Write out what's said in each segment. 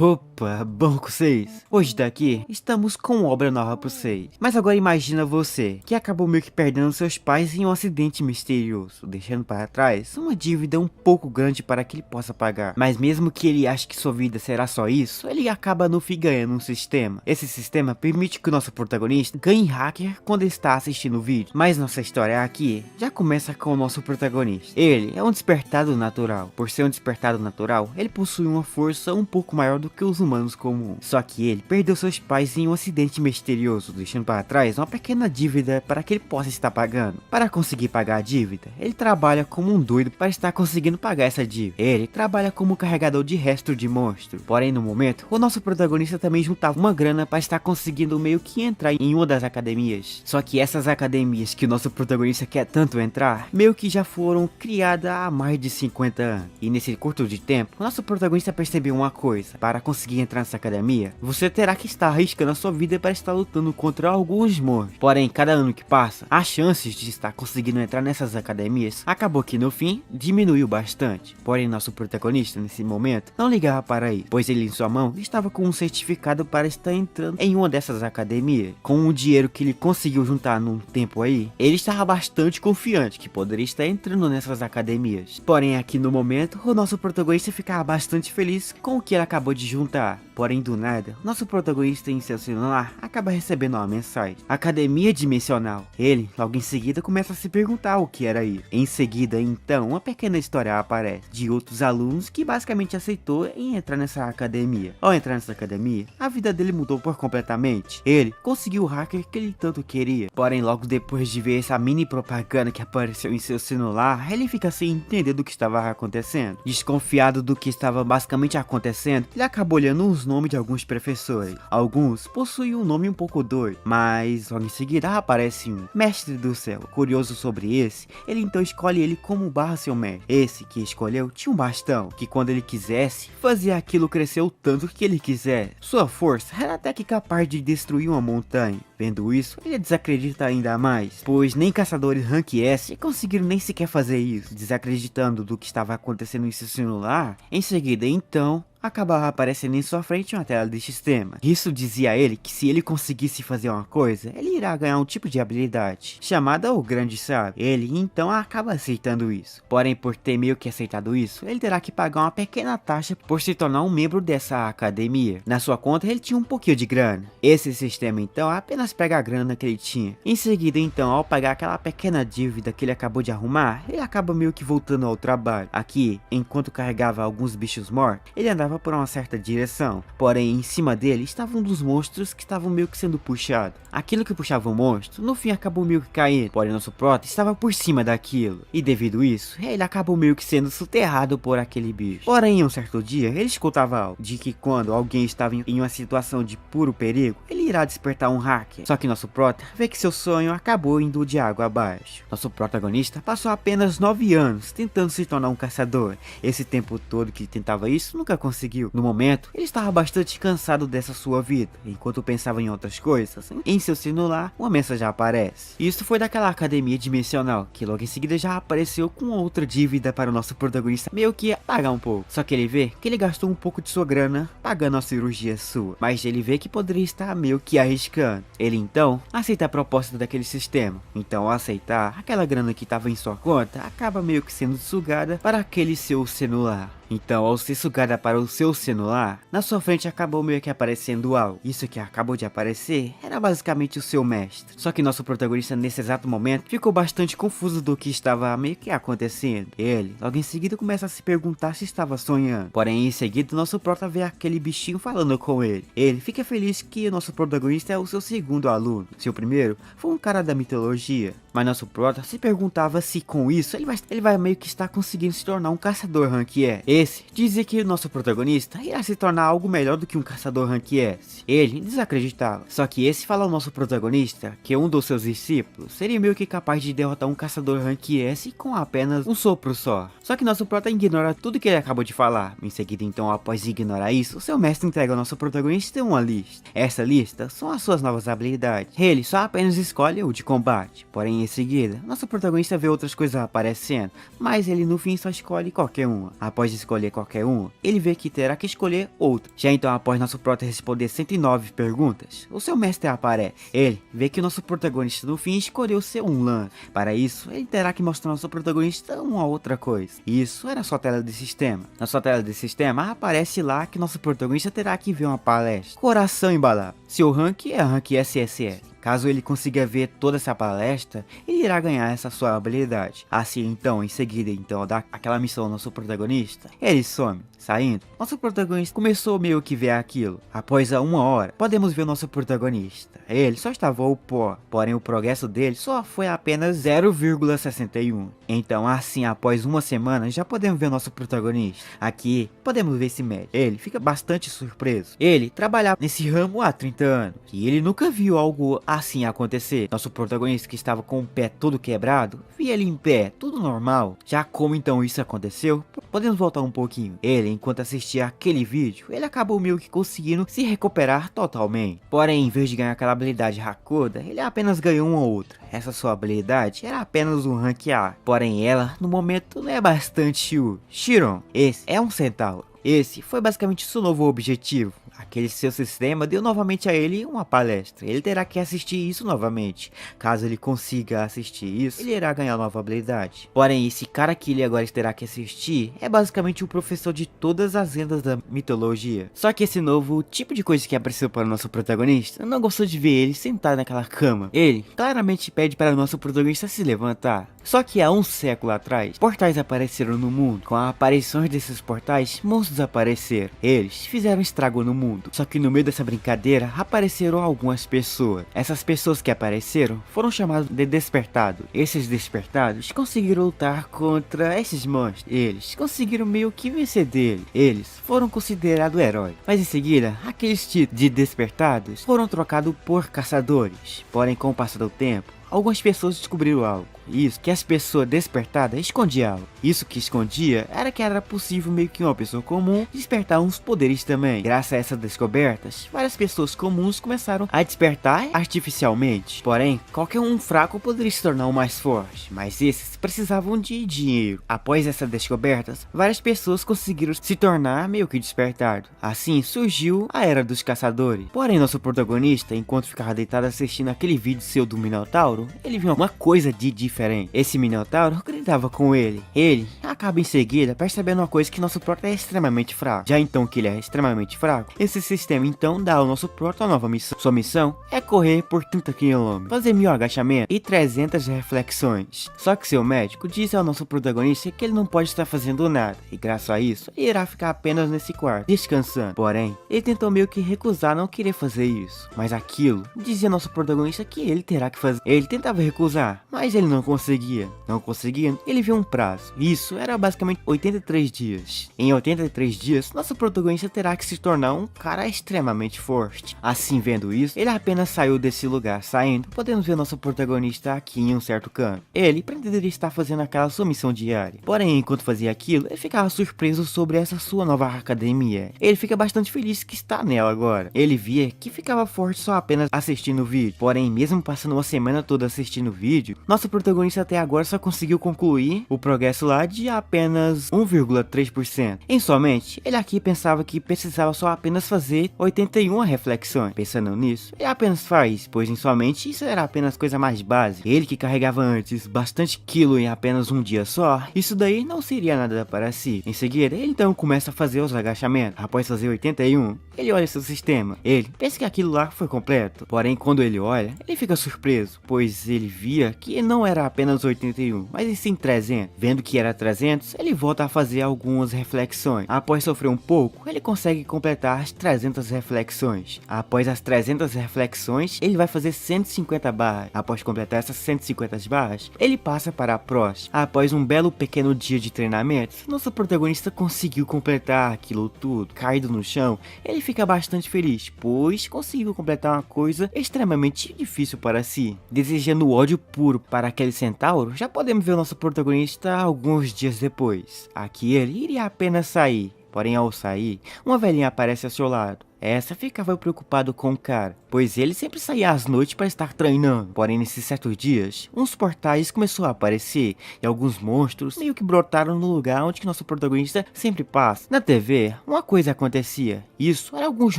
Opa, bom com vocês? Hoje daqui, estamos com obra nova pra vocês. Mas agora imagina você, que acabou meio que perdendo seus pais em um acidente misterioso, deixando para trás uma dívida um pouco grande para que ele possa pagar. Mas mesmo que ele ache que sua vida será só isso, ele acaba no fim ganhando um sistema. Esse sistema permite que o nosso protagonista ganhe hacker quando está assistindo o vídeo. Mas nossa história aqui já começa com o nosso protagonista. Ele é um despertado natural. Por ser um despertado natural, ele possui uma força um pouco maior do que os humanos comuns. Só que ele perdeu seus pais em um acidente misterioso, deixando para trás uma pequena dívida para que ele possa estar pagando. Para conseguir pagar a dívida, ele trabalha como um doido para estar conseguindo pagar essa dívida. Ele trabalha como carregador de resto de monstro. Porém, no momento, o nosso protagonista também juntava uma grana para estar conseguindo meio que entrar em uma das academias. Só que essas academias que o nosso protagonista quer tanto entrar, meio que já foram criadas há mais de 50 anos. E nesse curto de tempo, o nosso protagonista percebeu uma coisa: para conseguir entrar nessa academia, você terá que estar arriscando a sua vida para estar lutando contra alguns monstros. Porém, cada ano que passa, as chances de estar conseguindo entrar nessas academias acabou que no fim diminuiu bastante. Porém, nosso protagonista nesse momento não ligava para isso, pois ele em sua mão estava com um certificado para estar entrando em uma dessas academias. Com o dinheiro que ele conseguiu juntar num tempo aí, ele estava bastante confiante que poderia estar entrando nessas academias. Porém, aqui no momento, o nosso protagonista ficava bastante feliz com o que ele acabou de juntar. Porém, do nada, nosso protagonista em seu celular acaba recebendo uma mensagem: Academia Dimensional. Ele, logo em seguida, começa a se perguntar o que era isso. Em seguida, então, uma pequena história aparece de outros alunos que basicamente aceitou em entrar nessa academia. Ao entrar nessa academia, a vida dele mudou por completamente. Ele conseguiu o hacker que ele tanto queria. Porém, logo depois de ver essa mini propaganda que apareceu em seu celular, ele fica sem entender do que estava acontecendo. Desconfiado do que estava basicamente acontecendo, ele acabou olhando os nomes de alguns professores. Alguns possuem um nome um pouco doido, mas logo em seguida aparece um Mestre do Céu. Curioso sobre esse, ele então escolhe ele como barra seu mestre. Esse que escolheu tinha um bastão, que quando ele quisesse, fazia aquilo crescer o tanto que ele quiser. Sua força era até que capaz de destruir uma montanha. Vendo isso, ele desacredita ainda mais, pois nem caçadores Rank S conseguiram nem sequer fazer isso. Desacreditando do que estava acontecendo em seu celular, em seguida então acabava aparecendo em sua frente uma tela de sistema. Isso dizia a ele que se ele conseguisse fazer uma coisa, ele irá ganhar um tipo de habilidade, chamada o Grande Sábio. Ele então acaba aceitando isso. Porém, por ter meio que aceitado isso, ele terá que pagar uma pequena taxa por se tornar um membro dessa academia. Na sua conta ele tinha um pouquinho de grana. Esse sistema então apenas pega a grana que ele tinha. Em seguida então, ao pagar aquela pequena dívida que ele acabou de arrumar, ele acaba meio que voltando ao trabalho. Aqui, enquanto carregava alguns bichos mortos, ele andava por uma certa direção, porém em cima dele estava um dos monstros que estavam meio que sendo puxado. Aquilo que puxava o monstro, no fim acabou meio que caindo, porém nosso prota estava por cima daquilo, e devido a isso, ele acabou meio que sendo soterrado por aquele bicho. Porém, um certo dia, ele escutava algo, de que quando alguém estava em uma situação de puro perigo, ele irá despertar um hacker. Só que nosso prota vê que seu sonho acabou indo de água abaixo. Nosso protagonista passou apenas 9 anos tentando se tornar um caçador. Esse tempo todo que tentava isso, nunca conseguiu. No momento, ele estava bastante cansado dessa sua vida. Enquanto pensava em outras coisas, em seu celular, uma mensagem aparece. Isso foi daquela academia dimensional, que logo em seguida já apareceu com outra dívida para o nosso protagonista meio que pagar um pouco. Só que ele vê que ele gastou um pouco de sua grana pagando a cirurgia sua, mas ele vê que poderia estar meio que arriscando. Ele então aceita a proposta daquele sistema. Então, ao aceitar, aquela grana que estava em sua conta acaba meio que sendo sugada para aquele seu celular. Então, ao ser sugada para o seu celular, na sua frente acabou meio que aparecendo algo. Isso que acabou de aparecer era basicamente o seu mestre. Só que nosso protagonista nesse exato momento ficou bastante confuso do que estava meio que acontecendo. Ele, logo em seguida, começa a se perguntar se estava sonhando. Porém, em seguida, nosso prota vê aquele bichinho falando com ele. Ele fica feliz que o nosso protagonista é o seu segundo aluno. Seu primeiro foi um cara da mitologia. Mas nosso prota se perguntava se com isso ele vai meio que estar conseguindo se tornar um caçador rank E. Esse dizia que o nosso protagonista irá se tornar algo melhor do que um caçador rank S. Ele desacreditava. Só que esse fala ao nosso protagonista que um dos seus discípulos seria meio que capaz de derrotar um caçador rank S com apenas um sopro só. Só que nosso prota ignora tudo que ele acabou de falar. Em seguida então, após ignorar isso, o seu mestre entrega ao nosso protagonista uma lista. Essa lista são as suas novas habilidades. Ele só apenas escolhe o de combate. Porém, Porém, em seguida, nosso protagonista vê outras coisas aparecendo, mas ele no fim só escolhe qualquer uma. Após escolher qualquer uma, ele vê que terá que escolher outra. Já então, após nosso prota responder 109 perguntas, o seu mestre aparece. Ele vê que o nosso protagonista no fim escolheu ser um LAN. Para isso, ele terá que mostrar ao nosso protagonista uma outra coisa. Isso era sua tela de sistema. Na sua tela de sistema, aparece lá que nosso protagonista terá que ver uma palestra. Coração embalado. Seu rank é rank SSS. Caso ele consiga ver toda essa palestra, ele irá ganhar essa sua habilidade. Assim então, em seguida então, dá aquela missão ao nosso protagonista, ele some. Saindo, nosso protagonista começou meio que ver aquilo. Após a 1 hora, podemos ver o nosso protagonista. Ele só estava ao pó, porém o progresso dele só foi apenas 0,61. Então assim, após 1 semana, já podemos ver o nosso protagonista. Aqui, podemos ver esse médico. Ele fica bastante surpreso. Ele trabalhava nesse ramo há 30 anos, e ele nunca viu algo assim acontecer. Nosso protagonista, que estava com o pé todo quebrado, via ele em pé, tudo normal. Já como então isso aconteceu, podemos voltar um pouquinho. Ele, enquanto assistia aquele vídeo, ele acabou meio que conseguindo se recuperar totalmente. Porém, em vez de ganhar aquela habilidade Hakuda, ele apenas ganhou uma outra. Essa sua habilidade era apenas um rank A. Porém, ela, no momento, não é bastante útil. Chiron, esse é um centauro. Esse foi basicamente seu novo objetivo. Aquele seu sistema deu novamente a ele uma palestra. Ele terá que assistir isso novamente. Caso ele consiga assistir isso, ele irá ganhar nova habilidade. Porém, esse cara que ele agora terá que assistir é basicamente o professor de todas as lendas da mitologia. Só que esse novo tipo de coisa que apareceu para o nosso protagonista não gostou de ver ele sentado naquela cama. Ele claramente pede para o nosso protagonista se levantar. Só que há um século atrás, portais apareceram no mundo. Com a aparição desses portais, monstros apareceram. Eles fizeram estrago no mundo. Só que no meio dessa brincadeira, apareceram algumas pessoas. Essas pessoas que apareceram foram chamadas de despertados. Esses despertados conseguiram lutar contra esses monstros. Eles conseguiram meio que vencer dele. Eles foram considerados heróis. Mas em seguida, aqueles títulos de despertados foram trocados por caçadores. Porém, com o passar do tempo, algumas pessoas descobriram algo. Isso que as pessoas despertadas escondiam. Isso que escondia era que era possível meio que uma pessoa comum despertar uns poderes também. Graças a essas descobertas, várias pessoas comuns começaram a despertar artificialmente. Porém, qualquer um fraco poderia se tornar o mais forte, mas esses precisavam de dinheiro. Após essas descobertas, várias pessoas conseguiram se tornar meio que despertado. Assim surgiu a Era dos Caçadores. Porém, nosso protagonista, enquanto ficava deitado assistindo aquele vídeo seu do Minotauro, ele viu uma coisa de diferente. Esse Minotauro gritava com ele. Ele acaba em seguida percebendo uma coisa, que nosso prota é extremamente fraco. Já então que ele é extremamente fraco, esse sistema então dá ao nosso prota uma nova missão. Sua missão é correr por 30 km, fazer 1000 agachamentos e 300 reflexões. Só que seu médico diz ao nosso protagonista que ele não pode estar fazendo nada, e graças a isso, ele irá ficar apenas nesse quarto, descansando. Porém, ele tentou meio que recusar não querer fazer isso, mas aquilo dizia ao nosso protagonista que ele terá que fazer. Ele tentava recusar, mas ele não conseguia. Não conseguia, ele viu um prazo. Isso era basicamente 83 dias. Em 83 dias, nosso protagonista terá que se tornar um cara extremamente forte. Assim, vendo isso, ele apenas saiu desse lugar. Saindo, podemos ver nosso protagonista aqui em um certo canto. Ele pretenderia estar fazendo aquela sua missão diária. Porém, enquanto fazia aquilo, ele ficava surpreso sobre essa sua nova academia. Ele fica bastante feliz que está nela agora. Ele via que ficava forte só apenas assistindo o vídeo. Porém, mesmo passando uma semana toda assistindo o vídeo, nosso protagonista até agora só conseguiu concluir o progresso lá de apenas 1,3%. Em sua mente, ele aqui pensava que precisava só apenas fazer 81 reflexões. Pensando nisso, ele apenas faz, pois em sua mente isso era apenas coisa mais básica. Ele que carregava antes bastante quilo em apenas um dia só, isso daí não seria nada para si. Em seguida, ele então começa a fazer os agachamentos. Após fazer 81, ele olha seu sistema. Ele pensa que aquilo lá foi completo. Porém, quando ele olha, ele fica surpreso, pois ele via que não era apenas 81, mas e sim 300. Vendo que era 300, ele volta a fazer algumas reflexões. Após sofrer um pouco, ele consegue completar as 300 reflexões. Após as 300 reflexões, ele vai fazer 150 barras. Após completar essas 150 barras, ele passa para a próxima. Após um belo pequeno dia de treinamento, nosso protagonista conseguiu completar aquilo tudo. Caído no chão, ele fica bastante feliz, pois conseguiu completar uma coisa extremamente difícil para si. Desejando ódio puro para aquele centauro, já podemos ver o nosso protagonista alguns dias depois. Aqui ele iria apenas sair. Porém, ao sair, uma velhinha aparece ao seu lado. essa ficava preocupado com o cara, pois ele sempre saía às noites para estar treinando. Porém, nesses certos dias, uns portais começaram a aparecer e alguns monstros meio que brotaram no lugar onde que nosso protagonista sempre passa. Na TV, uma coisa acontecia. Isso eram alguns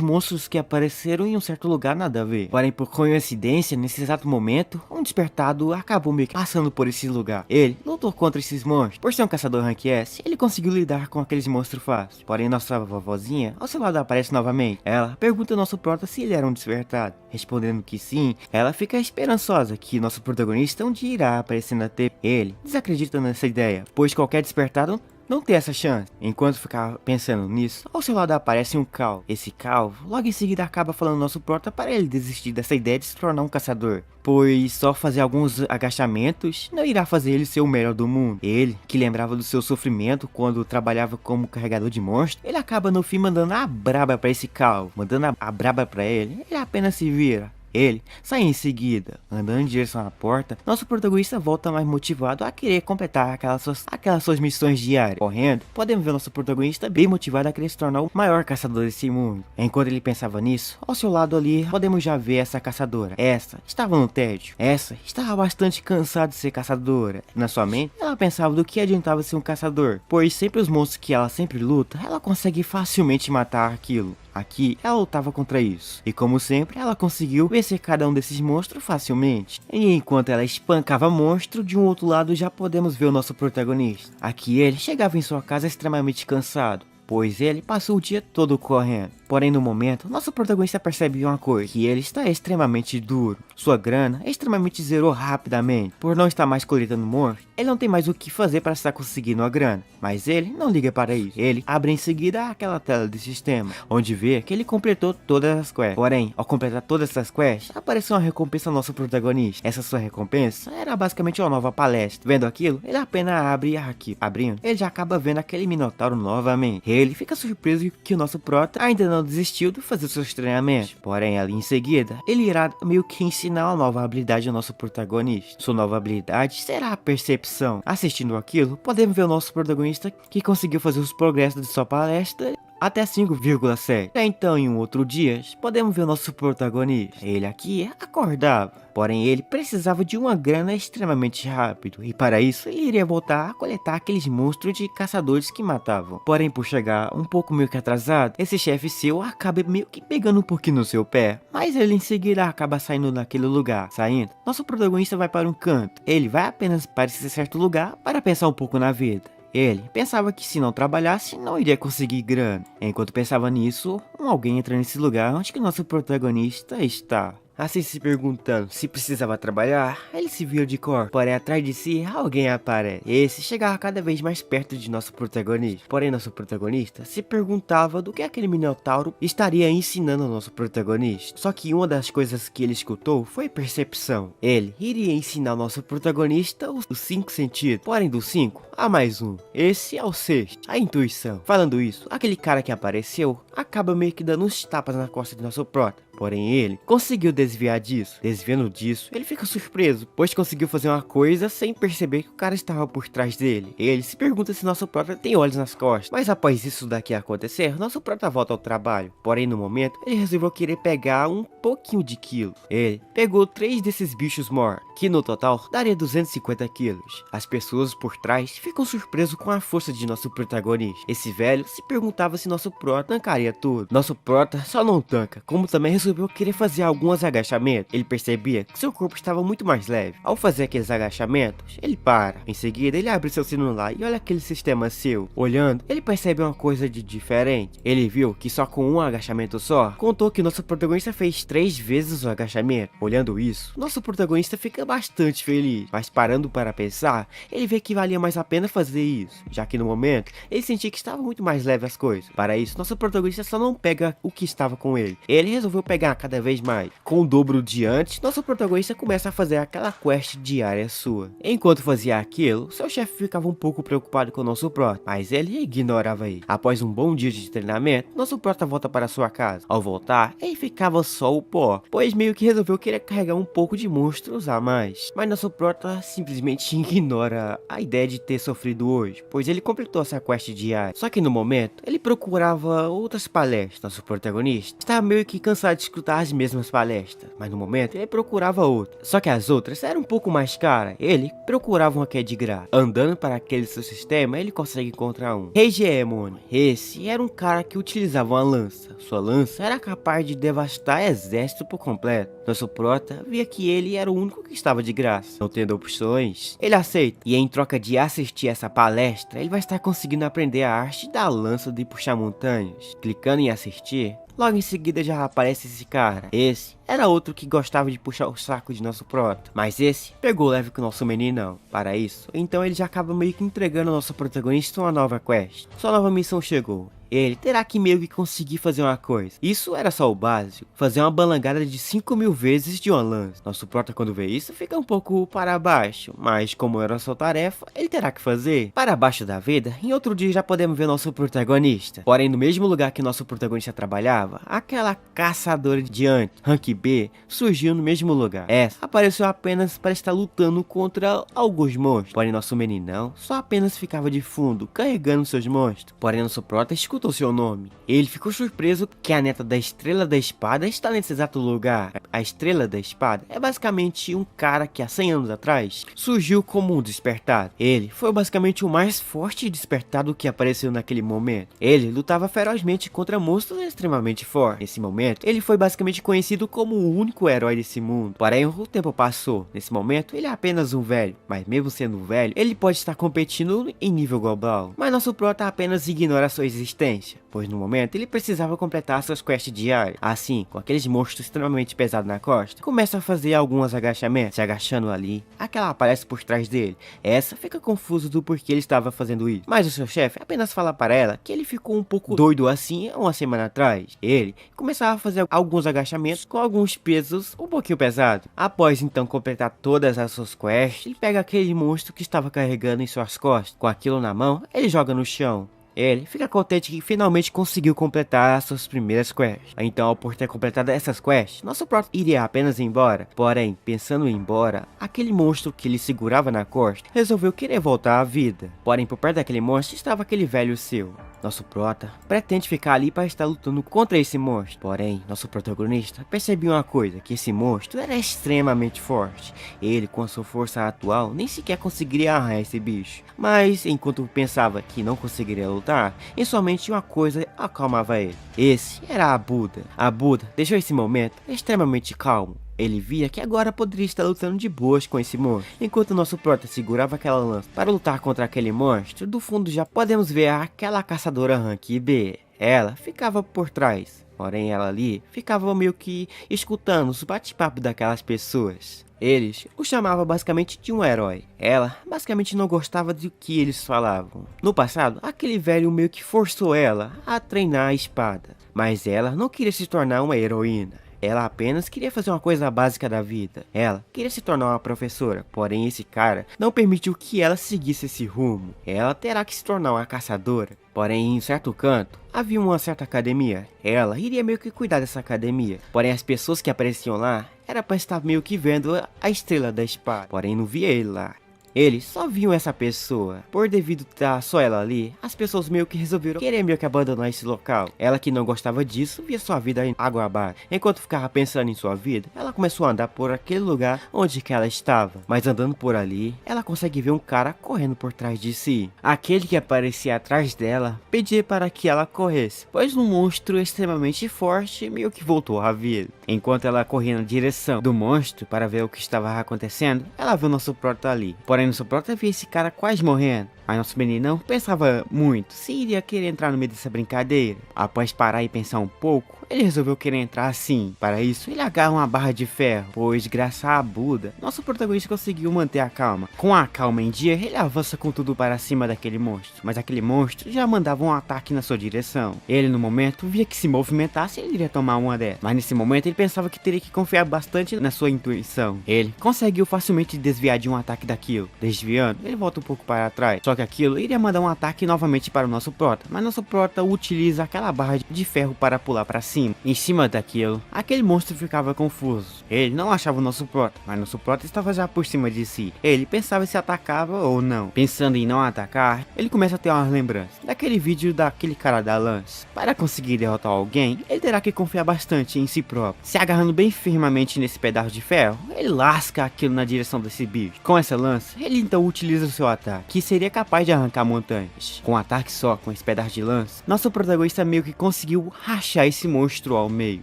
monstros que apareceram em um certo lugar nada a ver. Porém, por coincidência, nesse exato momento, um despertado acabou meio que passando por esse lugar. Ele lutou contra esses monstros. Por ser um caçador rank S, ele conseguiu lidar com aqueles monstros fácil. Porém, nossa vovozinha, ao seu lado, aparece novamente. Ela pergunta ao nosso prota se ele era um despertado. Respondendo que sim, ela fica esperançosa que nosso protagonista um dia irá aparecer na TV. Ele desacredita nessa ideia, pois qualquer despertado não tem essa chance. Enquanto ficava pensando nisso, ao seu lado aparece um calvo. Esse calvo logo em seguida acaba falando ao nosso prota para ele desistir dessa ideia de se tornar um caçador, pois só fazer alguns agachamentos não irá fazer ele ser o melhor do mundo. Ele, que lembrava do seu sofrimento quando trabalhava como carregador de monstros, ele acaba no fim mandando a braba para esse calvo. Mandando a braba para ele apenas se vira. Ele sai em seguida, andando em direção à porta. Nosso protagonista volta mais motivado a querer completar aquelas suas missões diárias. Correndo, podemos ver nosso protagonista bem motivado a querer se tornar o maior caçador desse mundo. Enquanto ele pensava nisso, ao seu lado ali, podemos já ver essa caçadora. Essa estava no tédio. Essa estava bastante cansada de ser caçadora. Na sua mente, ela pensava do que adiantava ser um caçador, pois sempre os monstros que ela sempre luta, ela consegue facilmente matar aquilo. Aqui, ela lutava contra isso, e como sempre, ela conseguiu vencer cada um desses monstros facilmente. E enquanto ela espancava monstro, de um outro lado já podemos ver o nosso protagonista. Aqui ele chegava em sua casa extremamente cansado, pois ele passou o dia todo correndo. Porém, no momento, nosso protagonista percebe uma coisa, que ele está extremamente duro. Sua grana extremamente zerou rapidamente. Por não estar mais coletando monstros, ele não tem mais o que fazer para estar conseguindo a grana. Mas ele não liga para isso. Ele abre em seguida aquela tela de sistema, onde vê que ele completou todas as quests. Porém, ao completar todas essas quests, apareceu uma recompensa ao nosso protagonista. Essa sua recompensa era basicamente uma nova palestra. Vendo aquilo, ele apenas abre aqui. Abrindo, ele já acaba vendo aquele minotauro novamente. Ele fica surpreso que o nosso prota ainda não desistiu de fazer seus treinamentos. Porém, ali em seguida, ele irá meio que ensinar uma nova habilidade ao nosso protagonista. Sua nova habilidade será a percepção. Assistindo aquilo, podemos ver o nosso protagonista que conseguiu fazer os progressos de sua palestra até 5,7. Então, em um outro dia, podemos ver o nosso protagonista. Ele aqui acordava. Porém, ele precisava de uma grana extremamente rápido, e para isso ele iria voltar a coletar aqueles monstros de caçadores que matavam. Porém, por chegar um pouco meio que atrasado, esse chefe seu acaba meio que pegando um pouquinho no seu pé, mas ele em seguida acaba saindo daquele lugar. Saindo, nosso protagonista vai para um canto. Ele vai apenas para esse certo lugar para pensar um pouco na vida. Ele pensava que se não trabalhasse, não iria conseguir grana. Enquanto pensava nisso, alguém entra nesse lugar onde que nosso protagonista está. Assim se perguntando se precisava trabalhar, ele se viu de cor, porém atrás de si alguém aparece. Esse chegava cada vez mais perto de nosso protagonista. Porém nosso protagonista se perguntava do que aquele minotauro estaria ensinando ao nosso protagonista. Só que uma das coisas que ele escutou foi percepção. Ele iria ensinar ao nosso protagonista os 5 sentidos. Porém dos 5, há mais um. Esse é o 6º, a intuição. Falando isso, aquele cara que apareceu acaba meio que dando uns tapas na costa de nosso prota. Porém ele conseguiu desviar disso. Desviando disso, ele fica surpreso, pois conseguiu fazer uma coisa sem perceber que o cara estava por trás dele. Ele se pergunta se nosso prota tem olhos nas costas. Mas após isso daqui acontecer, nosso prota volta ao trabalho. Porém no momento, ele resolveu querer pegar um pouquinho de quilo. Ele pegou 3 desses bichos mortos, que no total daria 250 quilos. As pessoas por trás ficam surpresas com a força de nosso protagonista. Esse velho se perguntava se nosso prota tancaria tudo. Nosso prota só não tanca, como também resolveu querer fazer alguns agachamentos. Ele percebia que seu corpo estava muito mais leve. Ao fazer aqueles agachamentos, ele para. Em seguida, ele abre seu celular e olha aquele sistema seu. Olhando, ele percebe uma coisa de diferente. Ele viu que só com um agachamento só, contou que nosso protagonista fez 3 vezes o agachamento. Olhando isso, nosso protagonista fica bastante feliz. Mas parando para pensar, ele vê que valia mais a pena fazer isso, já que no momento, ele sentia que estava muito mais leve as coisas. Para isso, nosso protagonista só não pega o que estava com ele. Ele resolveu pegar cada vez mais. Com o dobro de antes, nosso protagonista começa a fazer aquela quest diária sua. Enquanto fazia aquilo, seu chefe ficava um pouco preocupado com o nosso prota, mas ele ignorava ele. Após um bom dia de treinamento, nosso prota volta para sua casa. Ao voltar, ele ficava só o pó, pois meio que resolveu querer carregar um pouco de monstros a mais. Mas nosso prota simplesmente ignora a ideia de ter sofrido hoje, pois ele completou essa quest diária. Só que no momento, ele procurava outras palestras. Nosso protagonista estava meio que cansado de escutar as mesmas palestras, mas no momento ele procurava outras. Só que as outras eram um pouco mais caras, ele procurava uma que é de graça. Andando para aquele seu sistema, ele consegue encontrar um Hegemon. Esse era um cara que utilizava uma lança. Sua lança era capaz de devastar exército por completo. Nosso prota via que ele era o único que estava de graça. Não tendo opções, ele aceita. E em troca de assistir essa palestra, ele vai estar conseguindo aprender a arte da lança de puxar montanhas. Clicando em assistir, logo em seguida já aparece esse cara. Esse era outro que gostava de puxar o saco de nosso prota, mas esse pegou leve com o nosso meninão. Para isso, então ele já acaba meio que entregando ao nosso protagonista uma nova quest. Sua nova missão chegou. Ele terá que meio que conseguir fazer uma coisa. Isso era só o básico. Fazer uma balangada de 5.000 vezes de uma lança. Nosso prota, quando vê isso, fica um pouco para baixo. Mas como era sua tarefa, ele terá que fazer. Para baixo da vida, em outro dia já podemos ver nosso protagonista. Porém, no mesmo lugar que nosso protagonista trabalhava, aquela caçadora de antes, Rank B, surgiu no mesmo lugar. Essa apareceu apenas para estar lutando contra alguns monstros. Porém, nosso meninão só apenas ficava de fundo, carregando seus monstros. Porém, nosso prota escutou o seu nome. Ele ficou surpreso que a neta da Estrela da Espada está nesse exato lugar. A Estrela da Espada é basicamente um cara que há 100 anos atrás surgiu como um despertado. Ele foi basicamente o mais forte despertado que apareceu naquele momento. Ele lutava ferozmente contra monstros extremamente fortes. Nesse momento, ele foi basicamente conhecido como o único herói desse mundo. Porém, o tempo passou. Nesse momento, ele é apenas um velho. Mas mesmo sendo um velho, ele pode estar competindo em nível global. Mas nosso prota apenas ignora sua existência, pois no momento ele precisava completar suas quests diárias. Assim, com aqueles monstros extremamente pesados na costa, começa a fazer alguns agachamentos. Se agachando ali, aquela aparece por trás dele. Essa fica confusa do porquê ele estava fazendo isso, mas o seu chefe apenas fala para ela que ele ficou um pouco doido assim uma semana atrás. Ele começava a fazer alguns agachamentos com alguns pesos um pouquinho pesados. Após então completar todas as suas quests, ele pega aquele monstro que estava carregando em suas costas. Com aquilo na mão, ele joga no chão. Ele fica contente que finalmente conseguiu completar as suas primeiras quests. Então, por ter completado essas quests, nosso prota iria apenas ir embora. Porém, pensando em ir embora, aquele monstro que ele segurava na costa resolveu querer voltar à vida. Porém, por perto daquele monstro estava aquele velho seu. Nosso prota pretende ficar ali para estar lutando contra esse monstro. Porém, nosso protagonista percebeu uma coisa, que esse monstro era extremamente forte. Ele, com a sua força atual, nem sequer conseguiria arranhar esse bicho. Mas, enquanto pensava que não conseguiria lutar, e somente uma coisa acalmava ele. Esse era a Buda. A Buda deixou esse momento extremamente calmo. Ele via que agora poderia estar lutando de boas com esse monstro. Enquanto nosso prota segurava aquela lança para lutar contra aquele monstro, do fundo já podemos ver aquela caçadora Rank B. Ela ficava por trás, porém ela ali ficava meio que escutando os bate-papo daquelas pessoas. Eles o chamavam basicamente de um herói. Ela basicamente não gostava do que eles falavam. No passado, aquele velho meio que forçou ela a treinar a espada, mas ela não queria se tornar uma heroína. Ela apenas queria fazer uma coisa básica da vida. Ela queria se tornar uma professora, porém esse cara não permitiu que ela seguisse esse rumo. Ela terá que se tornar uma caçadora. Porém, em certo canto, havia uma certa academia. Ela iria meio que cuidar dessa academia. Porém, as pessoas que apareciam lá era para estar meio que vendo a Estrela da Espada. Porém, não via ele lá. Eles só viam essa pessoa. Por devido estar só ela ali, as pessoas meio que resolveram querer meio que abandonar esse local. Ela, que não gostava disso, via sua vida em água abaixo. Enquanto ficava pensando em sua vida, ela começou a andar por aquele lugar onde que ela estava. Mas andando por ali, ela consegue ver um cara correndo por trás de si. Aquele que aparecia atrás dela pedia para que ela corresse, pois um monstro extremamente forte meio que voltou à vida. Enquanto ela corria na direção do monstro para ver o que estava acontecendo, ela viu nosso prota ali. Porém, nosso prota via esse cara quase morrendo. Mas nosso meninão pensava muito se iria querer entrar no meio dessa brincadeira. Após parar e pensar um pouco, ele resolveu querer entrar sim. Para isso, ele agarra uma barra de ferro, pois graças a Buda, nosso protagonista conseguiu manter a calma. Com a calma em dia, ele avança com tudo para cima daquele monstro, mas aquele monstro já mandava um ataque na sua direção. Ele no momento via que se movimentasse ele iria tomar uma dessas, mas nesse momento ele pensava que teria que confiar bastante na sua intuição. Ele conseguiu facilmente desviar de um ataque daquilo. Desviando, ele volta um pouco para trás, só que aquilo iria mandar um ataque novamente para o nosso prota, mas nosso prota utiliza aquela barra de ferro para pular para cima. Em cima daquilo, aquele monstro ficava confuso. Ele não achava o nosso prota, mas nosso prota estava já por cima de si. Ele pensava se atacava ou não. Pensando em não atacar, ele começa a ter umas lembranças daquele vídeo daquele cara da lança. Para conseguir derrotar alguém, ele terá que confiar bastante em si próprio. Se agarrando bem firmemente nesse pedaço de ferro, ele lasca aquilo na direção desse bicho. Com essa lança, ele então utiliza o seu ataque, que seria capaz de arrancar montanhas. Com um ataque só, com esse pedaço de lança, nosso protagonista meio que conseguiu rachar esse monstro ao meio.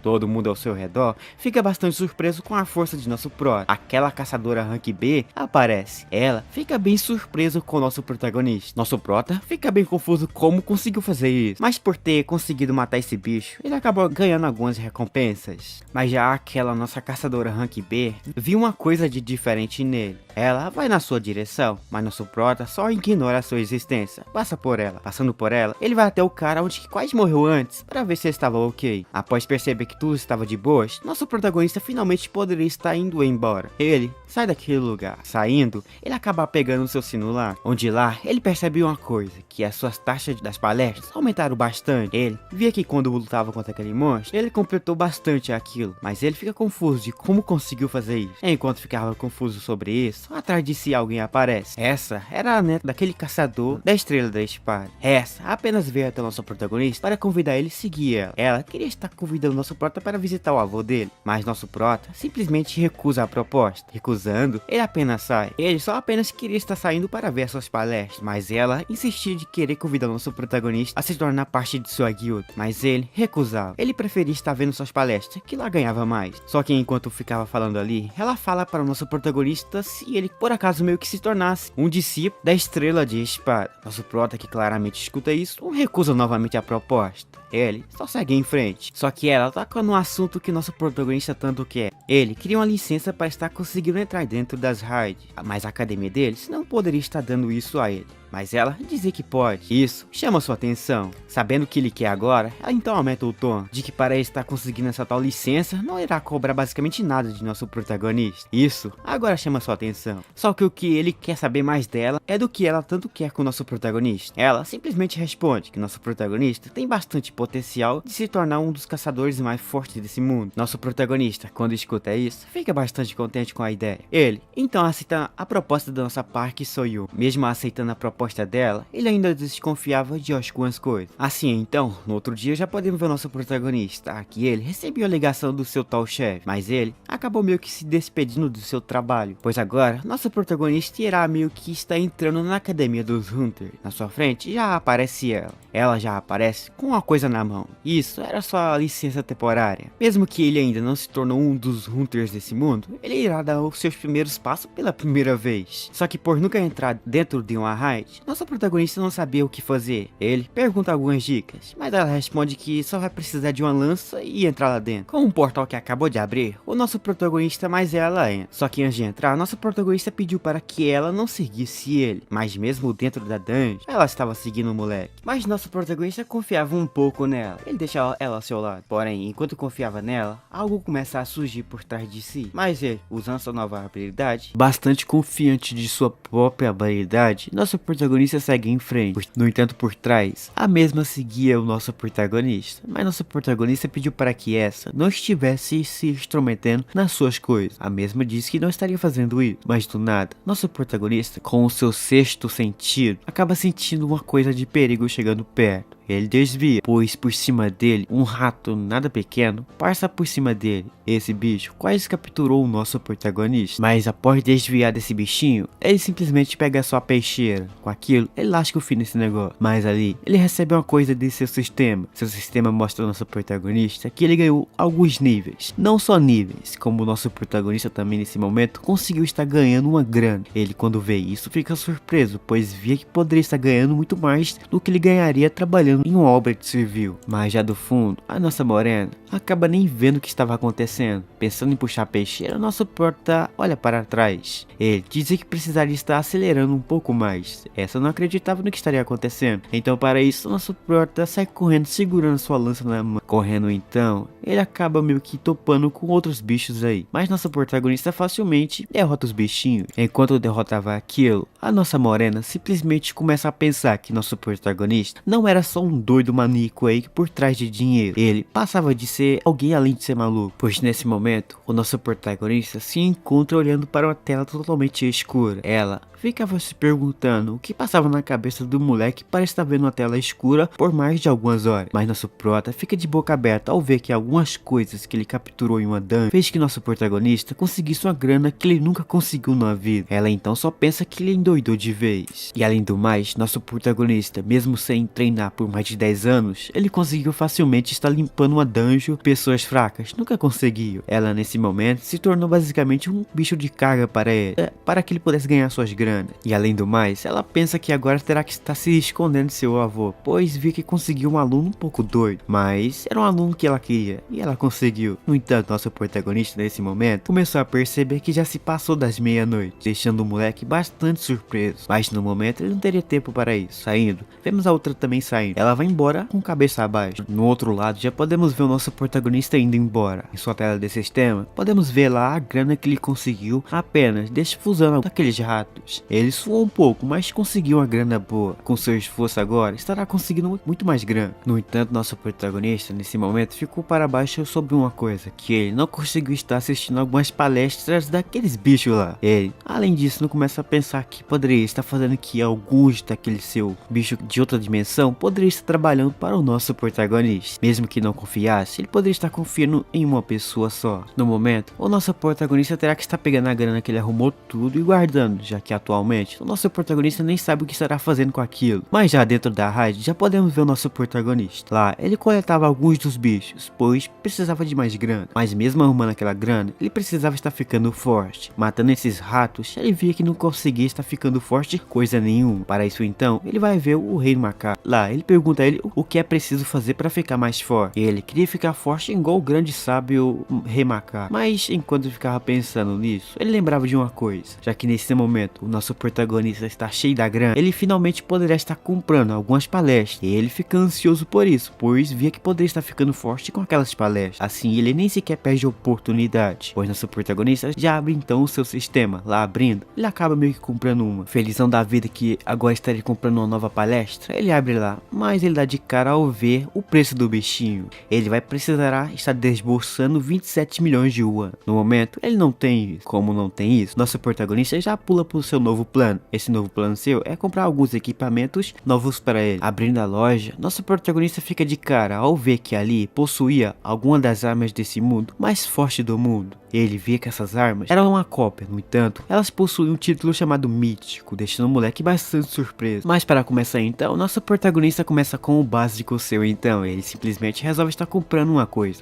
Todo mundo ao seu redor fica bastante surpreso com a força de nosso prota. Aquela caçadora rank B aparece. Ela fica bem surpresa com o nosso protagonista. Nosso prota fica bem confuso como conseguiu fazer isso, mas por ter conseguido matar esse bicho, ele acabou ganhando algumas recompensas. Mas já aquela nossa caçadora rank B viu uma coisa de diferente nele. Ela vai na sua direção, mas nosso prota só ignora a sua existência. Passa por ela. Passando por ela, ele vai até o cara onde quase morreu antes, para ver se ele estava ok. Após perceber que tudo estava de boas, nosso protagonista finalmente poderia estar indo embora. Ele sai daquele lugar. Saindo, ele acaba pegando o seu celular, onde lá ele percebe uma coisa, que as suas taxas das palestras aumentaram bastante. Ele via que quando lutava contra aquele monstro, ele completou bastante aquilo, mas ele fica confuso de como conseguiu fazer isso. Enquanto ficava confuso sobre isso, atrás de si alguém aparece. Essa era a neta daquele caçador da estrela da espada. Essa apenas veio até o nosso protagonista para convidar ele a seguir ela. Ela queria estar convidando nosso prota para visitar o avô dele, mas nosso prota simplesmente recusa a proposta. Recusando, ele apenas sai. Ele só apenas queria estar saindo para ver as suas palestras, mas ela insistia de querer convidar nosso protagonista a se tornar parte de sua guilda, mas ele recusava. Ele preferia estar vendo suas palestras, que lá ganhava mais. Só que enquanto ficava falando ali, ela fala para o nosso protagonista se ele por acaso meio que se tornasse um discípulo da estrela de espada. Nosso prota, que claramente escuta isso, recusa novamente a proposta. Ele só segue em frente. Só que ela toca no assunto que nosso protagonista tanto quer. Ele queria uma licença para estar conseguindo entrar dentro das raids, mas a academia deles não poderia estar dando isso a ele. Mas ela dizia que pode. Isso chama sua atenção. Sabendo o que ele quer agora, ela então aumenta o tom de que para ele estar conseguindo essa tal licença, não irá cobrar basicamente nada de nosso protagonista. Isso agora chama sua atenção. Só que o que ele quer saber mais dela é do que ela tanto quer com o nosso protagonista. Ela simplesmente responde que nosso protagonista tem bastante potencial de se tornar um dos caçadores mais fortes desse mundo. Nosso protagonista, quando escuta isso, fica bastante contente com a ideia. Ele então aceita a proposta da nossa Park Soyu. Mesmo aceitando a proposta dela, ele ainda desconfiava de algumas coisas. Assim então, no outro dia já podemos ver o nosso protagonista. Aqui ele recebeu a ligação do seu tal chefe, mas ele acabou meio que se despedindo do seu trabalho, pois agora nosso protagonista irá meio que estar entrando na academia dos Hunters. Na sua frente já aparece ela. Ela já aparece com uma coisa na mão. Isso era sua licença temporária. Mesmo que ele ainda não se tornou um dos Hunters desse mundo, ele irá dar os seus primeiros passos pela primeira vez. Só que por nunca entrar dentro de uma raid, nosso protagonista não sabia o que fazer. Ele pergunta algumas dicas, mas ela responde que só vai precisar de uma lança e entrar lá dentro. Com um portal que acabou de abrir, o nosso protagonista mais ela entra. Só que antes de entrar, nosso protagonista pediu para que ela não seguisse ele, mas mesmo dentro da dungeon, ela estava seguindo o moleque. Mas nosso protagonista confiava um pouco nela. Ele deixava ela ao seu lado. Porém, enquanto confiava nela, algo começa a surgir por trás de si. Mas ele, usando sua nova habilidade, bastante confiante de sua própria habilidade, nosso protagonista segue em frente. No entanto, por trás, a mesma seguia o nosso protagonista. Mas nosso protagonista pediu para que essa não estivesse se intrometendo nas suas coisas. A mesma disse que não estaria fazendo isso. Mas do nada, nosso protagonista, com o seu sexto sentido, acaba sentindo uma coisa de perigo chegando perto. ele desvia, pois por cima dele, um rato nada pequeno passa por cima dele. Esse bicho quase capturou o nosso protagonista, mas após desviar desse bichinho, ele simplesmente pega a sua peixeira. Com aquilo, ele lasca o fim desse negócio. Mas ali, ele recebe uma coisa de seu sistema. Seu sistema mostra ao nosso protagonista que ele ganhou alguns níveis. Não só níveis, como o nosso protagonista também nesse momento conseguiu estar ganhando uma grana. Ele, quando vê isso, fica surpreso, pois via que poderia estar ganhando muito mais do que ele ganharia trabalhando em uma obra civil. Mas já do fundo, a nossa morena acaba nem vendo o que estava acontecendo. Pensando em puxar a peixeira, nosso prota olha para trás. Ele dizia que precisaria estar acelerando um pouco mais. Essa não acreditava no que estaria acontecendo. Então, para isso, nosso prota sai correndo, segurando sua lança na mão. Correndo então, ele acaba meio que topando com outros bichos aí. Mas nosso protagonista facilmente derrota os bichinhos. Enquanto derrotava aquilo, a nossa morena simplesmente começa a pensar que nosso protagonista não era só um doido maníaco aí por trás de dinheiro. Ele passava de ser alguém além de ser maluco. Pois nesse momento, o nosso protagonista se encontra olhando para uma tela totalmente escura. Ela ficava se perguntando o que passava na cabeça do moleque para estar vendo uma tela escura por mais de algumas horas. Mas nosso prota fica de boca aberta ao ver que algumas coisas que ele capturou em uma dungeon fez que nosso protagonista conseguisse uma grana que ele nunca conseguiu na vida. Ela então só pensa que ele endoidou de vez. E além do mais, nosso protagonista, mesmo sem treinar por mais de 10 anos, ele conseguiu facilmente estar limpando uma dungeon. Pessoas fracas nunca conseguiu. Ela nesse momento se tornou basicamente um bicho de carga para ele, para que ele pudesse ganhar suas granas. E além do mais, ela pensa que agora terá que estar se escondendo de seu avô, pois viu que conseguiu um aluno um pouco doido, mas era um aluno que ela queria, e ela conseguiu. No entanto, nosso protagonista nesse momento começou a perceber que já se passou das meia-noite, deixando o moleque bastante surpreso, mas no momento ele não teria tempo para isso. Saindo, vemos a outra também saindo, ela vai embora com cabeça abaixo. No outro lado, já podemos ver o nosso protagonista indo embora. Em sua tela de sistema, podemos ver lá a grana que ele conseguiu apenas desfusando daqueles ratos. Ele suou um pouco, mas conseguiu uma grana boa. Com seu esforço agora, estará conseguindo muito mais grana. No entanto, nosso protagonista nesse momento ficou para baixo sobre uma coisa, que ele não conseguiu estar assistindo algumas palestras daqueles bichos lá. Ele, além disso, não começa a pensar que poderia estar fazendo que alguns daquele seu bicho de outra dimensão poderia estar trabalhando para o nosso protagonista. Mesmo que não confiasse, ele poderia estar confiando em uma pessoa só. No momento, o nosso protagonista terá que estar pegando a grana que ele arrumou tudo e guardando, já que atualmente o nosso protagonista nem sabe o que estará fazendo com aquilo. Mas já dentro da rádio já podemos ver o nosso protagonista. Lá ele coletava alguns dos bichos, pois precisava de mais grana. Mas mesmo arrumando aquela grana, ele precisava estar ficando forte. Matando esses ratos, ele via que não conseguia estar ficando forte coisa nenhuma. Para isso então, ele vai ver o Rei Macaco. Lá ele pergunta a ele o que é preciso fazer para ficar mais forte. Ele queria ficar forte igual o grande sábio Rei Macaco. Mas enquanto ele ficava pensando nisso, ele lembrava de uma coisa, já que nesse momento o nosso protagonista está cheio da grana, ele finalmente poderia estar comprando algumas palestras. E ele fica ansioso por isso, pois via que poderia estar ficando forte com aquelas palestras. Assim ele nem sequer perde a oportunidade, pois nosso protagonista já abre então o seu sistema. Lá abrindo, ele acaba meio que comprando uma. Felizão da vida que agora estaria comprando uma nova palestra, ele abre lá, mas ele dá de cara ao ver o preço do bichinho. Ele vai precisar estar desbolsando 27 milhões de yuan. No momento, ele não tem isso. Como não tem isso, nosso protagonista já pula pro seu novo plano. Esse novo plano seu é comprar alguns equipamentos novos para ele. Abrindo a loja, nosso protagonista fica de cara ao ver que ali possuía alguma das armas desse mundo mais forte do mundo. Ele via que essas armas eram uma cópia, no entanto, elas possuíam um título chamado mítico, deixando o moleque bastante surpreso. Mas para começar então, nosso protagonista começa com o básico seu então, ele simplesmente resolve estar comprando uma coisa,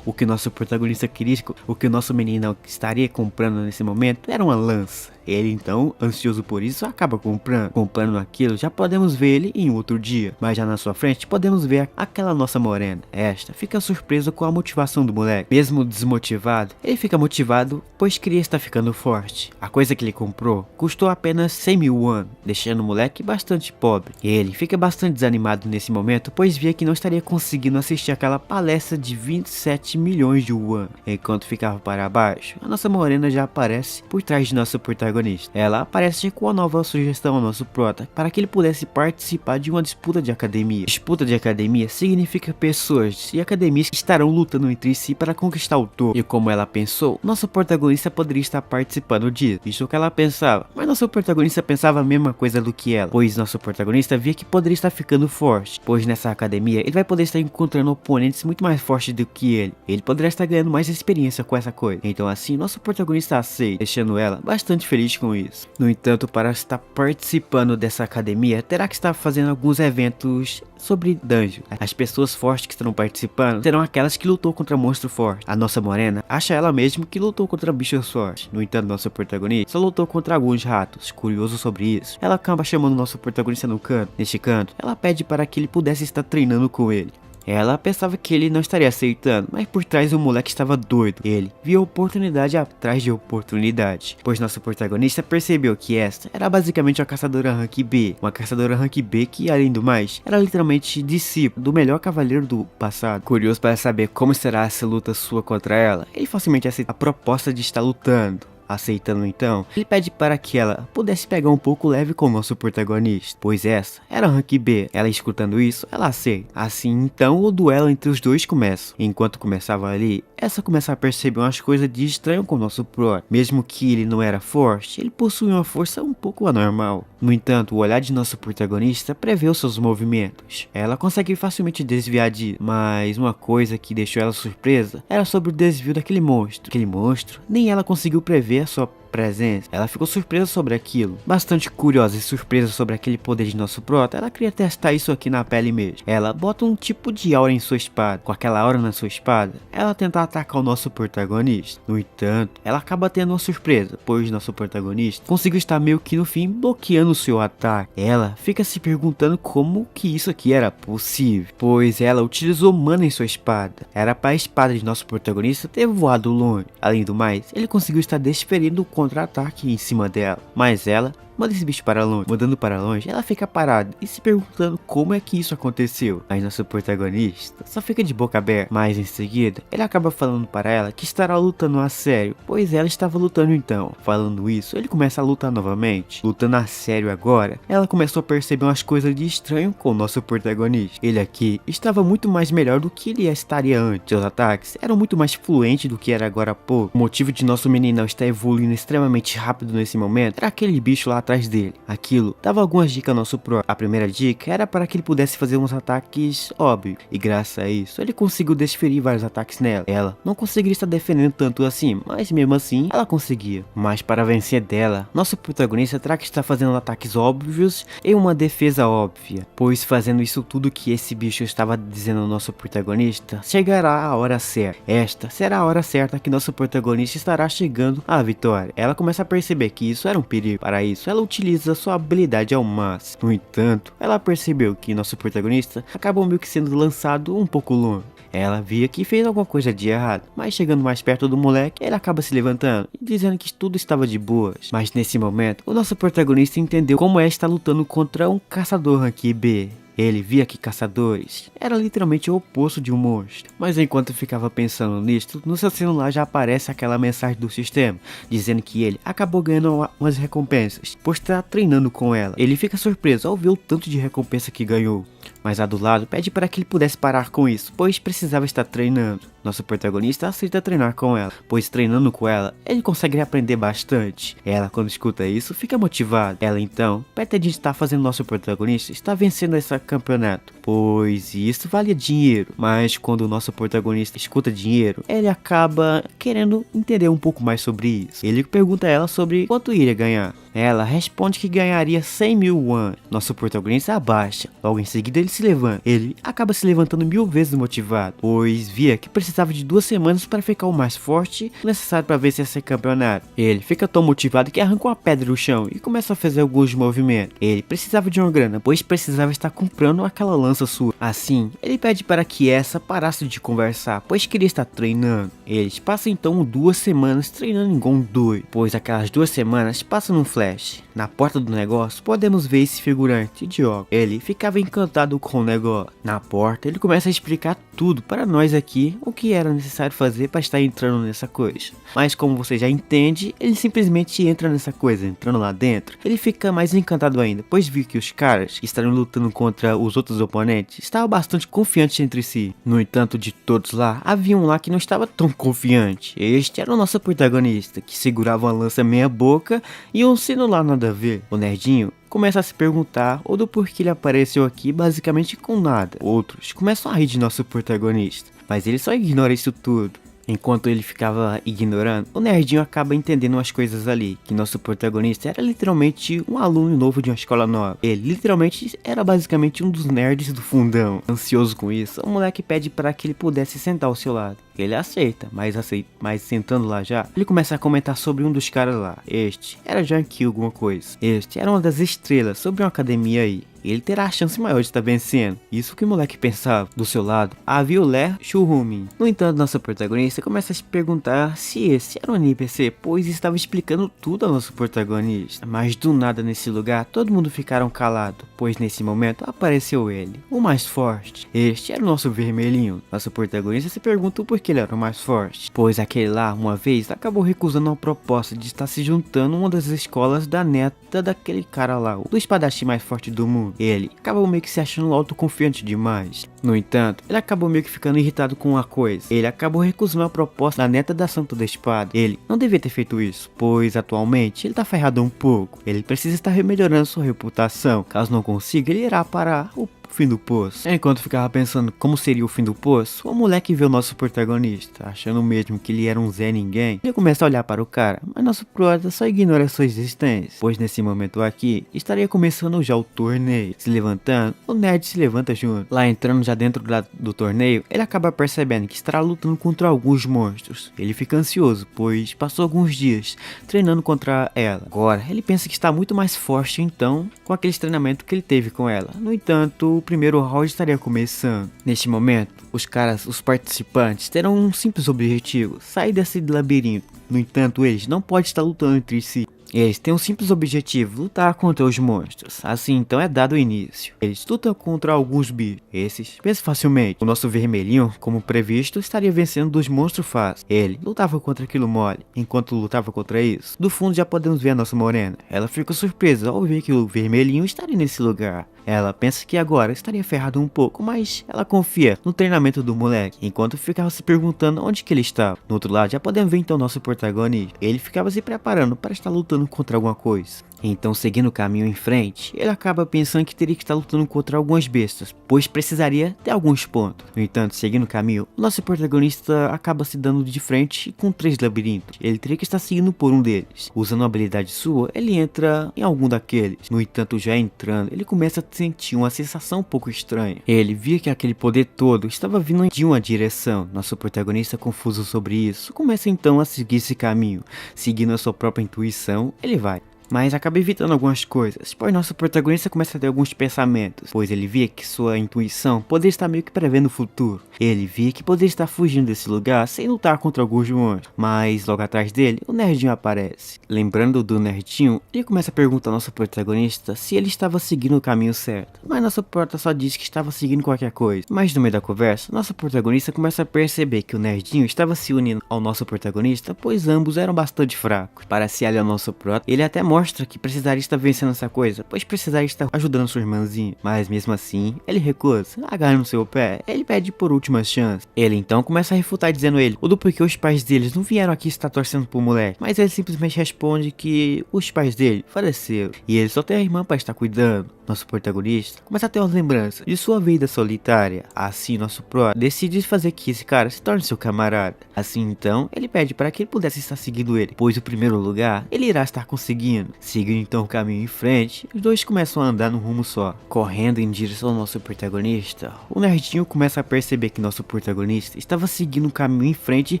o que nosso protagonista queria, o que o nosso menino estaria comprando nesse momento era uma lança. Ele então, ansioso por isso, acaba comprando aquilo. Já podemos ver ele em outro dia, mas já na sua frente podemos ver aquela nossa morena. Esta fica surpresa com a motivação do moleque. Mesmo desmotivado, ele fica motivado, pois queria estar ficando forte. A coisa que ele comprou custou apenas 100 mil yuan, deixando o moleque bastante pobre. Ele fica bastante desanimado nesse momento, pois via que não estaria conseguindo assistir aquela palestra de 27 milhões de yuan. Enquanto ficava para baixo, a nossa morena já aparece por trás de nosso protagonista. Ela aparece com uma nova sugestão ao nosso prota, para que ele pudesse participar de uma disputa de academia. Disputa de academia significa pessoas e academias que estarão lutando entre si para conquistar o topo. E como ela pensou, nosso protagonista poderia estar participando disso. Isso que ela pensava, mas nosso protagonista pensava a mesma coisa do que ela, pois nosso protagonista via que poderia estar ficando forte, pois nessa academia ele vai poder estar encontrando oponentes muito mais fortes do que ele. Ele poderia estar ganhando mais experiência com essa coisa. Então assim, nosso protagonista aceita, deixando ela bastante feliz com isso. No entanto, para estar participando dessa academia, terá que estar fazendo alguns eventos sobre dungeon. As pessoas fortes que estarão participando serão aquelas que lutou contra monstro forte. A nossa morena acha ela mesma que lutou contra bichos fortes. No entanto, nosso protagonista só lutou contra alguns ratos. Curioso sobre isso, ela acaba chamando nosso protagonista no canto. Neste canto, ela pede para que ele pudesse estar treinando com ele. Ela pensava que ele não estaria aceitando, mas por trás o moleque estava doido. Ele via oportunidade atrás de oportunidade, pois nosso protagonista percebeu que esta era basicamente uma caçadora rank B. Uma caçadora rank B que, além do mais, era literalmente discípulo do melhor cavaleiro do passado. Curioso para saber como será essa luta sua contra ela, ele facilmente aceita a proposta de estar lutando. Aceitando então, ele pede para que ela pudesse pegar um pouco leve com o nosso protagonista, pois essa era rank B. Ela escutando isso, ela aceita. Assim então o duelo entre os dois começa. Enquanto começava ali, essa começa a perceber umas coisas de estranho com o nosso pro. Mesmo que ele não era forte, ele possuía uma força um pouco anormal. No entanto, o olhar de nosso protagonista prevê os seus movimentos. Ela consegue facilmente desviar disso, mas uma coisa que deixou ela surpresa era sobre o desvio daquele monstro. Aquele monstro, nem ela conseguiu prever a sua presença. Ela ficou surpresa sobre aquilo, bastante curiosa e surpresa sobre aquele poder de nosso prota. Ela queria testar isso aqui na pele mesmo. Ela bota um tipo de aura em sua espada. Com aquela aura na sua espada, ela tenta atacar o nosso protagonista. No entanto, ela acaba tendo uma surpresa, pois nosso protagonista conseguiu estar meio que no fim bloqueando o seu ataque. Ela fica se perguntando como que isso aqui era possível, pois ela utilizou mana em sua espada. Era para a espada de nosso protagonista ter voado longe. Além do mais, ele conseguiu estar desferindo contra-ataque em cima dela, mas ela manda esse bicho para longe. Mandando para longe, ela fica parada e se perguntando como é que isso aconteceu. Mas nosso protagonista só fica de boca aberta. Mas em seguida, ele acaba falando para ela que estará lutando a sério, pois ela estava lutando então. Falando isso, ele começa a lutar novamente. Lutando a sério agora, ela começou a perceber umas coisas de estranho com o nosso protagonista. Ele aqui estava muito mais melhor do que ele estaria antes. Seus ataques eram muito mais fluentes do que era agora há pouco. O motivo de nosso meninão estar evoluindo extremamente rápido nesse momento era aquele bicho lá atrás dele. Aquilo dava algumas dicas ao nosso pro. A primeira dica era para que ele pudesse fazer uns ataques óbvios, e graças a isso ele conseguiu desferir vários ataques nela. Ela não conseguiria estar defendendo tanto assim, mas mesmo assim ela conseguia. Mas para vencer dela, nosso protagonista terá que estar fazendo ataques óbvios e uma defesa óbvia, pois fazendo isso tudo que esse bicho estava dizendo ao nosso protagonista, chegará a hora certa. Esta será a hora certa que nosso protagonista estará chegando à vitória. Ela começa a perceber que isso era um perigo. Para isso, ela utiliza sua habilidade ao máximo. No entanto, ela percebeu que nosso protagonista acabou meio que sendo lançado um pouco longe. Ela via que fez alguma coisa de errado, mas chegando mais perto do moleque, ele acaba se levantando e dizendo que tudo estava de boas. Mas nesse momento, o nosso protagonista entendeu como é estar lutando contra um caçador rank B. Ele via que caçadores era literalmente o oposto de um monstro. Mas enquanto ficava pensando nisso, no seu celular já aparece aquela mensagem do sistema, dizendo que ele acabou ganhando umas recompensas por estar treinando com ela. Ele fica surpreso ao ver o tanto de recompensa que ganhou, mas a do lado pede para que ele pudesse parar com isso, pois precisava estar treinando. Nosso protagonista aceita treinar com ela, pois treinando com ela, ele consegue aprender bastante. Ela, quando escuta isso, fica motivada. Ela então pretende estar fazendo nosso protagonista estar vencendo esse campeonato, pois isso valia dinheiro. Mas quando o nosso protagonista escuta dinheiro, ele acaba querendo entender um pouco mais sobre isso. Ele pergunta a ela sobre quanto iria ganhar. Ela responde que ganharia 100 mil won. Nosso protagonista abaixa. Logo em seguida ele se levanta. Ele acaba se levantando 1000 vezes motivado, pois via que precisava de 2 semanas para ficar o mais forte necessário para vencer esse campeonato. Ele fica tão motivado que arranca uma pedra do chão e começa a fazer alguns movimentos. Ele precisava de uma grana, pois precisava estar comprando aquela lança sua. Assim, ele pede para que essa parasse de conversar, pois queria estar treinando. Eles passam então 2 semanas treinando em Gondoi, pois aquelas 2 semanas passam num flash. flash. Na porta do negócio, podemos ver esse figurante de óculos. Ele ficava encantado com o negócio. Na porta, ele começa a explicar tudo para nós aqui, o que era necessário fazer para estar entrando nessa coisa. Mas como você já entende, ele simplesmente entra nessa coisa, entrando lá dentro. Ele fica mais encantado ainda, pois viu que os caras que estavam lutando contra os outros oponentes estavam bastante confiantes entre si. No entanto, de todos lá, havia um lá que não estava tão confiante. Este era o nosso protagonista, que segurava uma lança meia boca e um sino lá nada a ver. O nerdinho começa a se perguntar ou do porquê ele apareceu aqui basicamente com nada. Outros começam a rir de nosso protagonista, mas ele só ignora isso tudo. Enquanto ele ficava ignorando, o nerdinho acaba entendendo umas coisas ali, que nosso protagonista era literalmente um aluno novo de uma escola nova. Ele literalmente era basicamente um dos nerds do fundão. Ansioso com isso, o moleque pede para que ele pudesse sentar ao seu lado. Ele aceita, mas sentando lá já, ele começa a comentar sobre um dos caras lá. Este era Janky alguma coisa. Este era uma das estrelas sobre uma academia aí. Ele terá a chance maior de estar vencendo. Isso que o moleque pensava. Do seu lado, havia o Ler Shurumin. No entanto, nossa protagonista começa a se perguntar se esse era um NPC, pois estava explicando tudo ao nosso protagonista. Mas do nada nesse lugar, todo mundo ficaram calado, pois nesse momento apareceu ele, o mais forte. Este era o nosso vermelhinho. Nosso protagonista se perguntou por que ele era o mais forte, pois aquele lá, uma vez, acabou recusando a proposta de estar se juntando a uma das escolas da neta daquele cara lá, do espadachim mais forte do mundo. Ele acabou meio que se achando autoconfiante demais. No entanto, ele acabou meio que ficando irritado com uma coisa. Ele acabou recusando a proposta da neta da Santa da Espada. Ele não devia ter feito isso, pois atualmente ele tá ferrado um pouco. Ele precisa estar melhorando sua reputação. Caso não consiga, ele irá para o fim do poço. Enquanto ficava pensando como seria o fim do poço, o moleque vê o nosso protagonista, achando mesmo que ele era um Zé Ninguém. Ele começa a olhar para o cara, mas nosso prota só ignora sua existência, pois nesse momento aqui, estaria começando já o torneio. Se levantando, o nerd se levanta junto. Lá entrando já dentro do torneio, ele acaba percebendo que estará lutando contra alguns monstros. Ele fica ansioso, pois passou alguns dias treinando contra ela. Agora, ele pensa que está muito mais forte então, com aquele treinamento que ele teve com ela. No entanto, o primeiro round estaria começando. Neste momento, os participantes terão um simples objetivo: sair desse labirinto. No entanto, eles não podem estar lutando entre si. Eles têm um simples objetivo: lutar contra os monstros. Assim então é dado o início. Eles lutam contra alguns bichos. Esses vencem facilmente. O nosso vermelhinho, como previsto, estaria vencendo dos monstros fácil. Ele lutava contra aquilo mole. Enquanto lutava contra isso, do fundo já podemos ver a nossa morena. Ela fica surpresa ao ver que o vermelhinho estaria nesse lugar. Ela pensa que agora estaria ferrado um pouco, mas ela confia no treinamento do moleque, enquanto ficava se perguntando onde que ele estava. No outro lado já podemos ver então nosso protagonista. Ele ficava se preparando para estar lutando contra alguma coisa. Então, seguindo o caminho em frente, ele acaba pensando que teria que estar lutando contra algumas bestas, pois precisaria ter alguns pontos. No entanto, seguindo o caminho, o nosso protagonista acaba se dando de frente com 3 labirintos. Ele teria que estar seguindo por um deles. Usando uma habilidade sua, ele entra em algum daqueles. No entanto, já entrando, ele começa a sentir uma sensação um pouco estranha. Ele via que aquele poder todo estava vindo de uma direção. Nosso protagonista, confuso sobre isso, começa então a seguir esse caminho. Seguindo a sua própria intuição, ele vai. Mas acaba evitando algumas coisas, pois nosso protagonista começa a ter alguns pensamentos, pois ele via que sua intuição poderia estar meio que prevendo o futuro. Ele via que poderia estar fugindo desse lugar sem lutar contra alguns monstros, mas logo atrás dele, o nerdinho aparece. Lembrando do nerdinho, ele começa a perguntar ao nosso protagonista se ele estava seguindo o caminho certo, mas nosso prota só disse que estava seguindo qualquer coisa. Mas no meio da conversa, nosso protagonista começa a perceber que o nerdinho estava se unindo ao nosso protagonista, pois ambos eram bastante fracos. Para se aliar ao nosso prota, ele até mostra que precisaria estar vencendo essa coisa, pois precisaria estar ajudando sua irmãzinha. Mas mesmo assim, ele recusa, agarra no seu pé, ele pede por última chance. Ele então começa a refutar dizendo ele, o do porquê os pais deles não vieram aqui estar torcendo pro moleque. Mas ele simplesmente responde que os pais dele faleceram, e ele só tem a irmã para estar cuidando. Nosso protagonista começa a ter umas lembranças de sua vida solitária. Assim, nosso pró decide fazer que esse cara se torne seu camarada. Assim então, ele pede para que ele pudesse estar seguindo ele, pois o primeiro lugar ele irá estar conseguindo. Seguindo então o caminho em frente, os dois começam a andar num rumo só. Correndo em direção ao nosso protagonista, o nerdinho começa a perceber que nosso protagonista estava seguindo o caminho em frente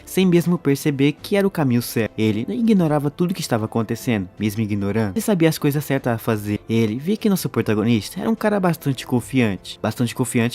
sem mesmo perceber que era o caminho certo. Ele ignorava tudo que estava acontecendo, mesmo ignorando, ele sabia as coisas certas a fazer. Ele via que nosso protagonista era um cara bastante confiante.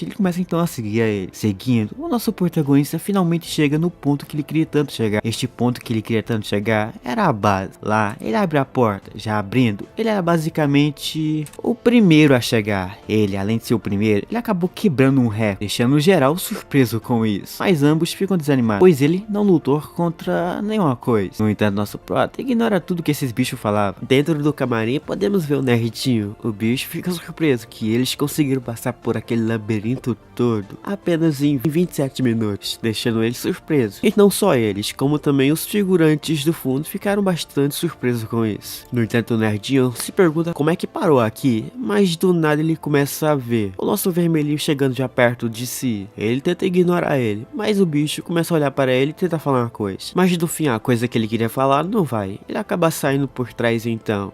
Ele começa então a seguir a ele. Seguindo, o nosso protagonista finalmente chega no ponto que ele queria tanto chegar. Este ponto que ele queria tanto chegar era a base. Lá, ele abre a porta. Já abrindo, ele era basicamente o primeiro a chegar. Ele, além de ser o primeiro, ele acabou quebrando um recorde, deixando o geral surpreso com isso. Mas ambos ficam desanimados, pois ele não lutou contra nenhuma coisa. No entanto, nosso prota ignora tudo que esses bichos falavam. Dentro do camarim, podemos ver o nerdinho. O bicho fica surpreso que eles conseguiram passar por aquele labirinto todo apenas em 27 minutos, deixando ele surpreso. E não só eles, como também os figurantes do fundo ficaram bastante surpresos com isso. No entanto, o nerdinho se pergunta como é que parou aqui, mas do nada ele começa a ver o nosso vermelhinho chegando já perto de si. Ele tenta ignorar ele, mas o bicho começa a olhar para ele e tenta falar uma coisa. Mas do fim, a coisa que ele queria falar não vai. Ele acaba saindo por trás então.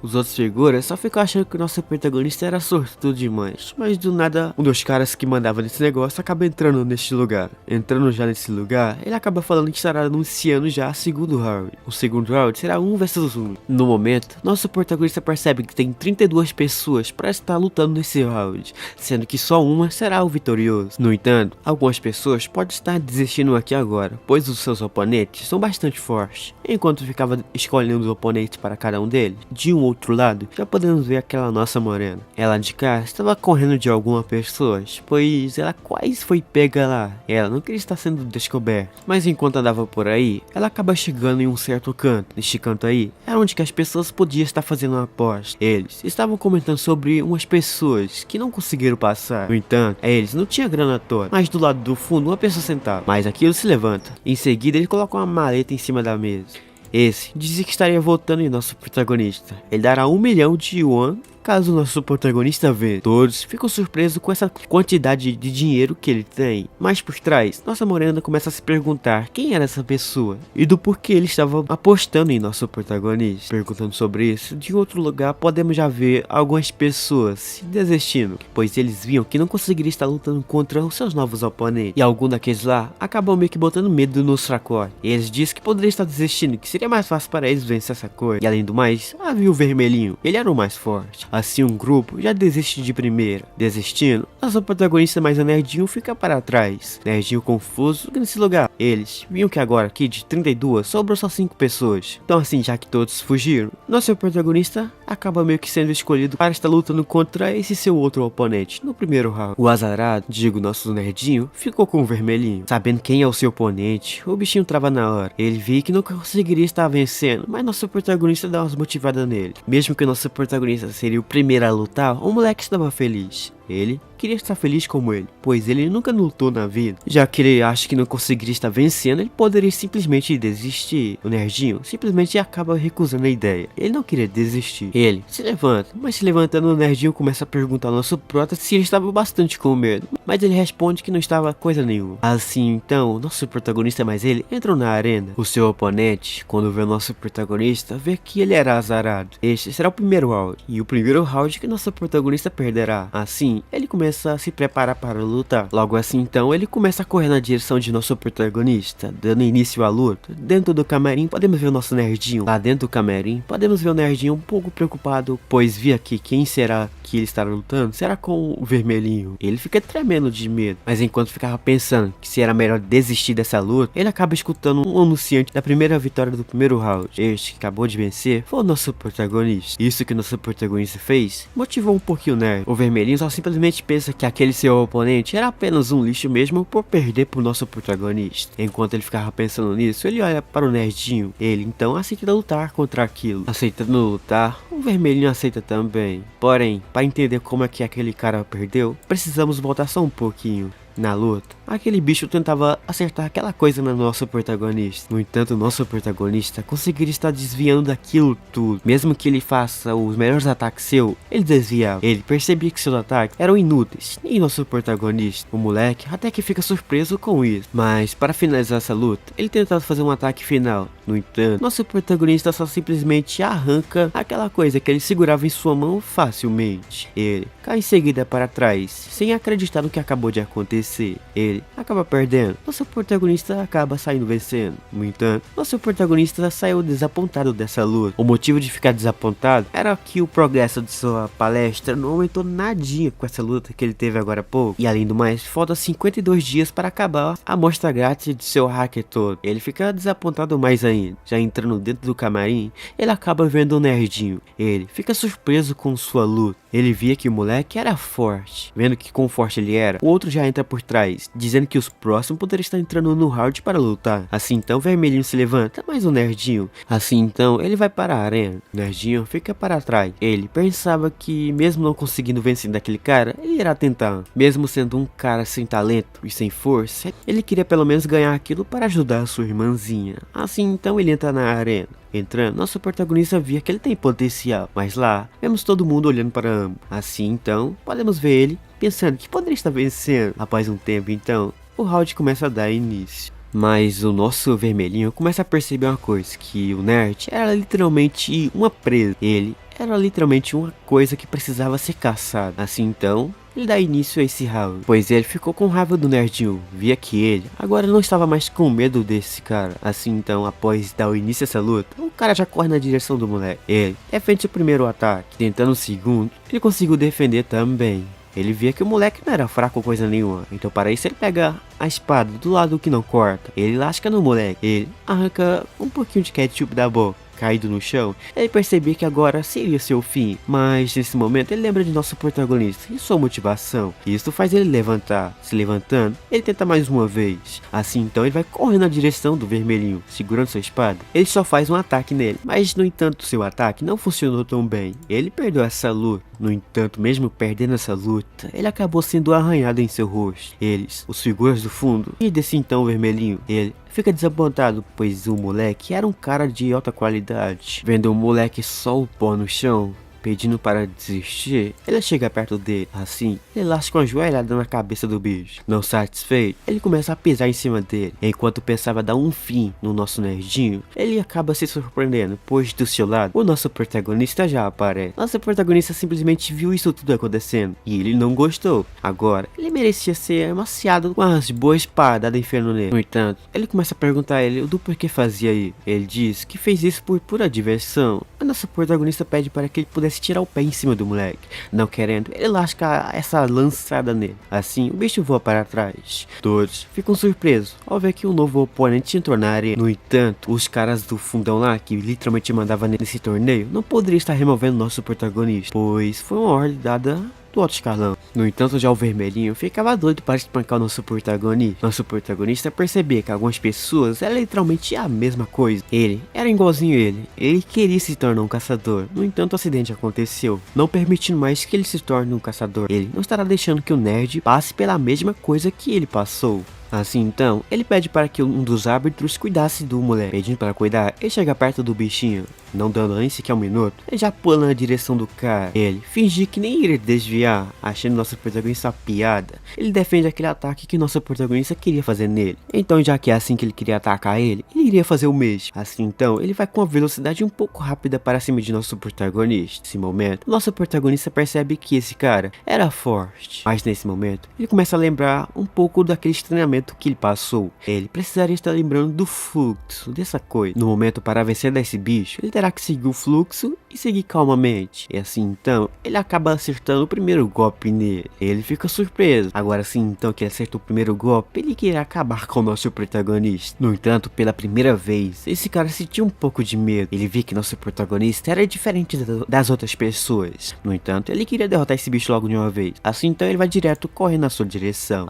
Os outros figuras só ficam achando que o nosso protagonista era sortudo demais. Mas do nada, um dos caras que mandava nesse negócio acaba entrando neste lugar. Entrando já nesse lugar, ele acaba falando que estará anunciando já o segundo round. O segundo round será 1 versus 1. No momento, nosso protagonista percebe que tem 32 pessoas para estar lutando nesse round, sendo que só uma será o vitorioso. No entanto, algumas pessoas podem estar desistindo aqui agora, pois os seus oponentes são bastante fortes. Enquanto ficava escolhendo os oponentes para cada um deles, de um outro lado, já podemos ver aquela nossa morena. Ela de cá estava correndo de algumas pessoas, pois ela quase foi pega lá. Ela não queria estar sendo descoberta, mas enquanto andava por aí, ela acaba chegando em um certo canto. Neste canto aí, era onde que as pessoas podiam estar fazendo uma aposta. Eles estavam comentando sobre umas pessoas que não conseguiram passar. No entanto, eles não tinham grana toda, mas do lado do fundo uma pessoa sentada. Mas aquilo se levanta. Em seguida, ele coloca uma maleta em cima da mesa. Esse dizia que estaria votando em nosso protagonista. Ele dará 1 milhão de yuan caso o nosso protagonista vença. Todos ficam surpresos com essa quantidade de dinheiro que ele tem. Mas por trás, nossa morena começa a se perguntar quem era essa pessoa e do porquê ele estava apostando em nosso protagonista. Perguntando sobre isso, de outro lugar podemos já ver algumas pessoas se desistindo, pois eles viam que não conseguiria estar lutando contra os seus novos oponentes. E algum daqueles lá acabam meio que botando medo nos fracotes. Eles dizem que poderia estar desistindo, que seria mais fácil para eles vencer essa coisa. E além do mais, havia o vermelhinho, ele era o mais forte. Assim um grupo já desiste de primeira. Desistindo, nosso protagonista mais nerdinho fica para trás. Nerdinho confuso nesse lugar. Eles viam que agora aqui de 32 sobrou só 5 pessoas. Então assim, já que todos fugiram, nosso protagonista acaba meio que sendo escolhido para estar lutando contra esse seu outro oponente no primeiro round. O azarado, digo nosso nerdinho, ficou com o vermelhinho. Sabendo quem é o seu oponente, o bichinho trava na hora. Ele viu que não conseguiria estar vencendo, mas nosso protagonista dá umas motivadas nele. Mesmo que o nosso protagonista seria o primeiro a lutar, o moleque estava feliz. Ele queria estar feliz como ele, pois ele nunca lutou na vida. Já que ele acha que não conseguiria estar vencendo, ele poderia simplesmente desistir. O nerdinho simplesmente acaba recusando a ideia. Ele não queria desistir. Ele se levanta, mas se levantando, o nerdinho começa a perguntar ao nosso prota se ele estava bastante com medo, mas ele responde que não estava coisa nenhuma. Assim então, nosso protagonista mais ele entram na arena. O seu oponente, quando vê o nosso protagonista, vê que ele era azarado. Este será o primeiro round, e o primeiro round que nosso protagonista perderá. Assim, ele começa a se preparar para lutar. Logo assim então, ele começa a correr na direção de nosso protagonista, dando início à luta. Dentro do camarim podemos ver o nosso nerdinho. Lá dentro do camarim podemos ver o nerdinho um pouco preocupado, pois via que quem será que ele estará lutando será com o vermelhinho. Ele fica tremendo de medo, mas enquanto ficava pensando que se era melhor desistir dessa luta, ele acaba escutando um anunciante da primeira vitória do primeiro round. Este que acabou de vencer foi o nosso protagonista. Isso que o nosso protagonista fez motivou um pouquinho o nerd. O vermelhinho só simplesmente pensa que aquele seu oponente era apenas um lixo mesmo por perder pro nosso protagonista. Enquanto ele ficava pensando nisso, ele olha para o nerdinho. Ele então aceita lutar contra aquilo. Aceitando lutar, o vermelhinho aceita também. Porém, para entender como é que aquele cara perdeu, precisamos voltar só um pouquinho. Na luta, aquele bicho tentava acertar aquela coisa no nosso protagonista. No entanto, o nosso protagonista conseguiria estar desviando daquilo tudo. Mesmo que ele faça os melhores ataques seu, ele desviava. Ele percebia que seus ataques eram inúteis. Nem nosso protagonista, o moleque, até que fica surpreso com isso. Mas para finalizar essa luta, ele tentava fazer um ataque final. No entanto, nosso protagonista só simplesmente arranca aquela coisa que ele segurava em sua mão facilmente. Ele cai em seguida para trás, sem acreditar no que acabou de acontecer. Ele acaba perdendo. Nosso protagonista acaba saindo vencendo. No entanto, nosso protagonista saiu desapontado dessa luta. O motivo de ficar desapontado era que o progresso de sua palestra não aumentou nadinha com essa luta que ele teve agora há pouco. E além do mais, falta 52 dias para acabar a amostra grátis de seu hacker todo. Ele fica desapontado mais ainda. Já entrando dentro do camarim, ele acaba vendo o nerdinho. Ele fica surpreso com sua luta. Ele via que o moleque era forte. Vendo que quão forte ele era, o outro já entra por trás, dizendo que os próximos poderiam estar entrando no round para lutar. Assim então, o vermelhinho se levanta, mas o nerdinho. Assim então, ele vai para a arena. O nerdinho fica para trás. Ele pensava que, mesmo não conseguindo vencer daquele cara, ele irá tentar. Mesmo sendo um cara sem talento e sem força, ele queria pelo menos ganhar aquilo para ajudar a sua irmãzinha. Assim então, ele entra na arena. Entrando, nosso protagonista via que ele tem potencial, mas lá, vemos todo mundo olhando para ambos. Assim então, podemos ver ele pensando que poderia estar vencendo. Após um tempo então, o round começa a dar início. Mas o nosso vermelhinho começa a perceber uma coisa, que o nerd era literalmente uma presa. Ele era literalmente uma coisa que precisava ser caçada. Assim então, ele dá início a esse round, pois ele ficou com raiva do nerdinho, via que ele agora não estava mais com medo desse cara. Assim então, após dar o início a essa luta, o cara já corre na direção do moleque. Ele defende o primeiro ataque, tentando o segundo, ele conseguiu defender também. Ele via que o moleque não era fraco ou coisa nenhuma, então para isso ele pega a espada do lado que não corta, ele lasca no moleque, ele arranca um pouquinho de ketchup da boca. Caído no chão, ele percebia que agora seria seu fim, mas nesse momento ele lembra de nosso protagonista e sua motivação. Isso faz ele levantar. Se levantando, ele tenta mais uma vez. Assim então ele vai correndo na direção do vermelhinho, segurando sua espada. Ele só faz um ataque nele, mas no entanto seu ataque não funcionou tão bem. Ele perdeu essa luta. No entanto, mesmo perdendo essa luta, ele acabou sendo arranhado em seu rosto. Eles, os figuras do fundo, e desse então o vermelhinho, ele fica desapontado, pois o moleque era um cara de alta qualidade. Vendo o moleque só o pó no chão, pedindo para desistir, ele chega perto dele. Assim, ele lasca uma joelhada na cabeça do bicho. Não satisfeito, ele começa a pisar em cima dele. Enquanto pensava dar um fim no nosso nerdinho, ele acaba se surpreendendo, pois do seu lado, o nosso protagonista já aparece. Nosso protagonista simplesmente viu isso tudo acontecendo, e ele não gostou. Agora, ele merecia ser amaciado com as boas espadas enfiando nele. No entanto, ele começa a perguntar a ele do porquê fazia isso. Ele diz que fez isso por pura diversão. O nosso protagonista pede para que ele pudesse tirar o pé em cima do moleque. Não querendo, ele lasca essa lançada nele. Assim, o bicho voa para trás. Todos ficam surpresos ao ver que um novo oponente entrou na arena. No entanto, os caras do fundão lá, que literalmente mandava nesse torneio, não poderiam estar removendo nosso protagonista, pois foi uma ordem dada do alto escalão. No entanto, já o vermelhinho ficava doido para espancar o nosso protagonista. Nosso protagonista percebia que algumas pessoas eram literalmente a mesma coisa. Ele era igualzinho ele. Ele queria se tornar um caçador. No entanto, o acidente aconteceu, não permitindo mais que ele se torne um caçador. Ele não estará deixando que o nerd passe pela mesma coisa que ele passou. Assim então, ele pede para que um dos árbitros cuidasse do moleque. Pedindo para cuidar, ele chega perto do bichinho. Não dando nem sequer um minuto, ele já pula na direção do cara. Ele finge que nem iria desviar, achando nosso protagonista uma piada. Ele defende aquele ataque que nosso protagonista queria fazer nele. Então, já que é assim que ele queria atacar ele iria fazer o mesmo. Assim então, ele vai com uma velocidade um pouco rápida para cima de nosso protagonista. Nesse momento, nosso protagonista percebe que esse cara era forte. Mas nesse momento, ele começa a lembrar um pouco daquele treinamento que ele passou. Ele precisaria estar lembrando do fluxo dessa coisa. No momento para vencer desse bicho, ele terá que seguir o fluxo e seguir calmamente. E assim então, ele acaba acertando o primeiro golpe nele. Ele fica surpreso. Agora sim então que ele acertou o primeiro golpe, ele quer acabar com o nosso protagonista. No entanto, pela primeira vez, esse cara sentiu um pouco de medo. Ele viu que nosso protagonista era diferente das outras pessoas. No entanto, ele queria derrotar esse bicho logo de uma vez. Assim então, ele vai direto correndo na sua direção.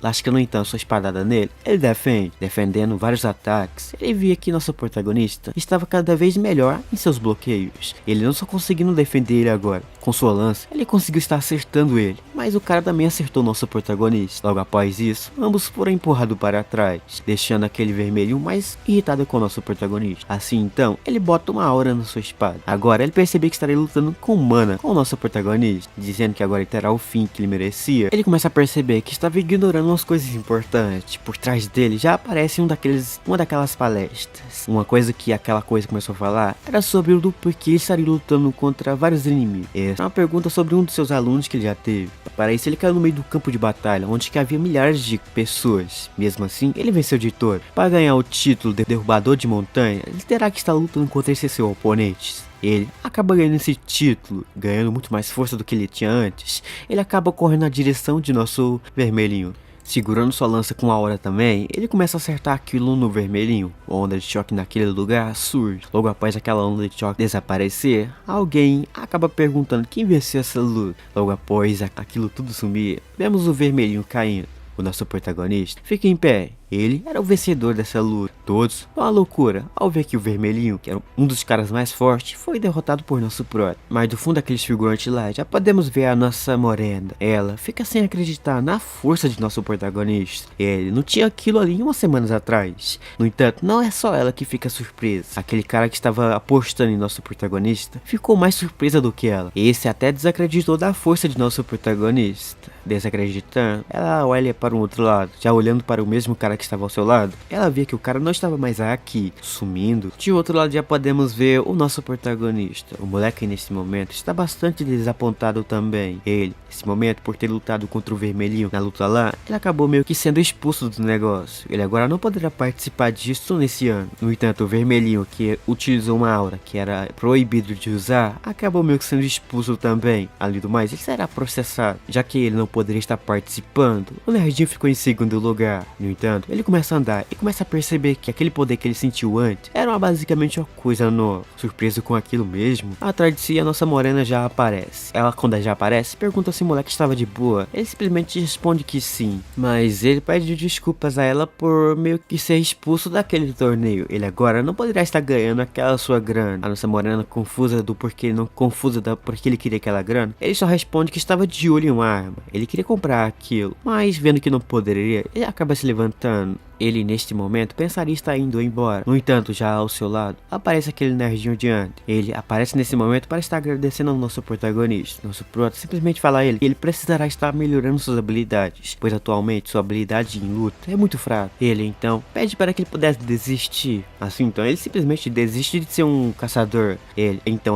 Lascando então sua espadada nele, ele defendendo vários ataques. Ele via que nosso protagonista estava cada vez melhor em seus bloqueios. Ele não só conseguindo defender ele agora, com sua lança, ele conseguiu estar acertando ele, mas o cara também acertou nosso protagonista. Logo após isso, ambos foram empurrados para trás, deixando aquele vermelho mais irritado com o nosso protagonista. Assim então, ele bota uma aura na sua espada. Agora ele percebeu que estaria lutando com mana com o nosso protagonista, dizendo que agora ele terá o fim que ele merecia. Ele começa a perceber que estava ignorando umas coisas importantes. importante. Por trás dele já aparece uma daquelas palestras. Uma coisa que aquela coisa começou a falar era sobre o do porquê ele estaria lutando contra vários inimigos. Essa é uma pergunta sobre um dos seus alunos que ele já teve. Para isso ele caiu no meio do campo de batalha, onde que havia milhares de pessoas. Mesmo assim, ele venceu de todo. Para ganhar o título de derrubador de montanha, ele terá que estar lutando contra esses seus oponentes. Ele acaba ganhando esse título, ganhando muito mais força do que ele tinha antes. Ele acaba correndo na direção de nosso vermelhinho. Segurando sua lança com a aura também, ele começa a acertar aquilo no vermelhinho. A onda de choque naquele lugar surge. Logo após aquela onda de choque desaparecer, alguém acaba perguntando quem venceu essa luta. Logo após aquilo tudo sumir, vemos o vermelhinho caindo. O nosso protagonista fica em pé. Ele era o vencedor dessa luta. Todos vão à loucura ao ver que o vermelhinho, que era um dos caras mais fortes, foi derrotado por nosso prota. Mas do fundo daqueles figurantes lá, já podemos ver a nossa morena. Ela fica sem acreditar na força de nosso protagonista. Ele não tinha aquilo ali umas semanas atrás. No entanto, não é só ela que fica surpresa. Aquele cara que estava apostando em nosso protagonista ficou mais surpresa do que ela. Esse até desacreditou da força de nosso protagonista. Desacreditando, ela olha para o outro lado, já olhando para o mesmo cara que estava ao seu lado. Ela vê que o cara não estava mais aqui, sumindo. De outro lado já podemos ver o nosso protagonista. O moleque nesse momento está bastante desapontado também. Ele, nesse momento, por ter lutado contra o vermelhinho na luta lá, ele acabou meio que sendo expulso do negócio. Ele agora não poderá participar disso nesse ano. No entanto, o vermelhinho, que utilizou uma aura que era proibido de usar, acabou meio que sendo expulso também. Além do mais, ele será processado, já que ele não poderia estar participando. O nerdinho ficou em segundo lugar. No entanto, ele começa a andar e começa a perceber que aquele poder que ele sentiu antes era basicamente uma coisa nova. Surpreso com aquilo mesmo, atrás de si a nossa morena já aparece. Ela, quando ela já aparece, pergunta se o moleque estava de boa. Ele simplesmente responde que sim, mas ele pede desculpas a ela por meio que ser expulso daquele torneio. Ele agora não poderá estar ganhando aquela sua grana. A nossa morena, confusa do porquê, não confusa da porque ele queria aquela grana, ele só responde que estava de olho em uma arma. Ele queria comprar aquilo, mas vendo que não poderia, ele acaba se levantando. Ele, neste momento, pensaria estar indo embora. No entanto, já ao seu lado, aparece aquele nerdinho de antes. Ele aparece nesse momento para estar agradecendo ao nosso protagonista. Nosso prota simplesmente fala a ele que ele precisará estar melhorando suas habilidades, pois atualmente sua habilidade em luta é muito fraca. Ele, então, pede para que ele pudesse desistir. Assim, então, ele simplesmente desiste de ser um caçador.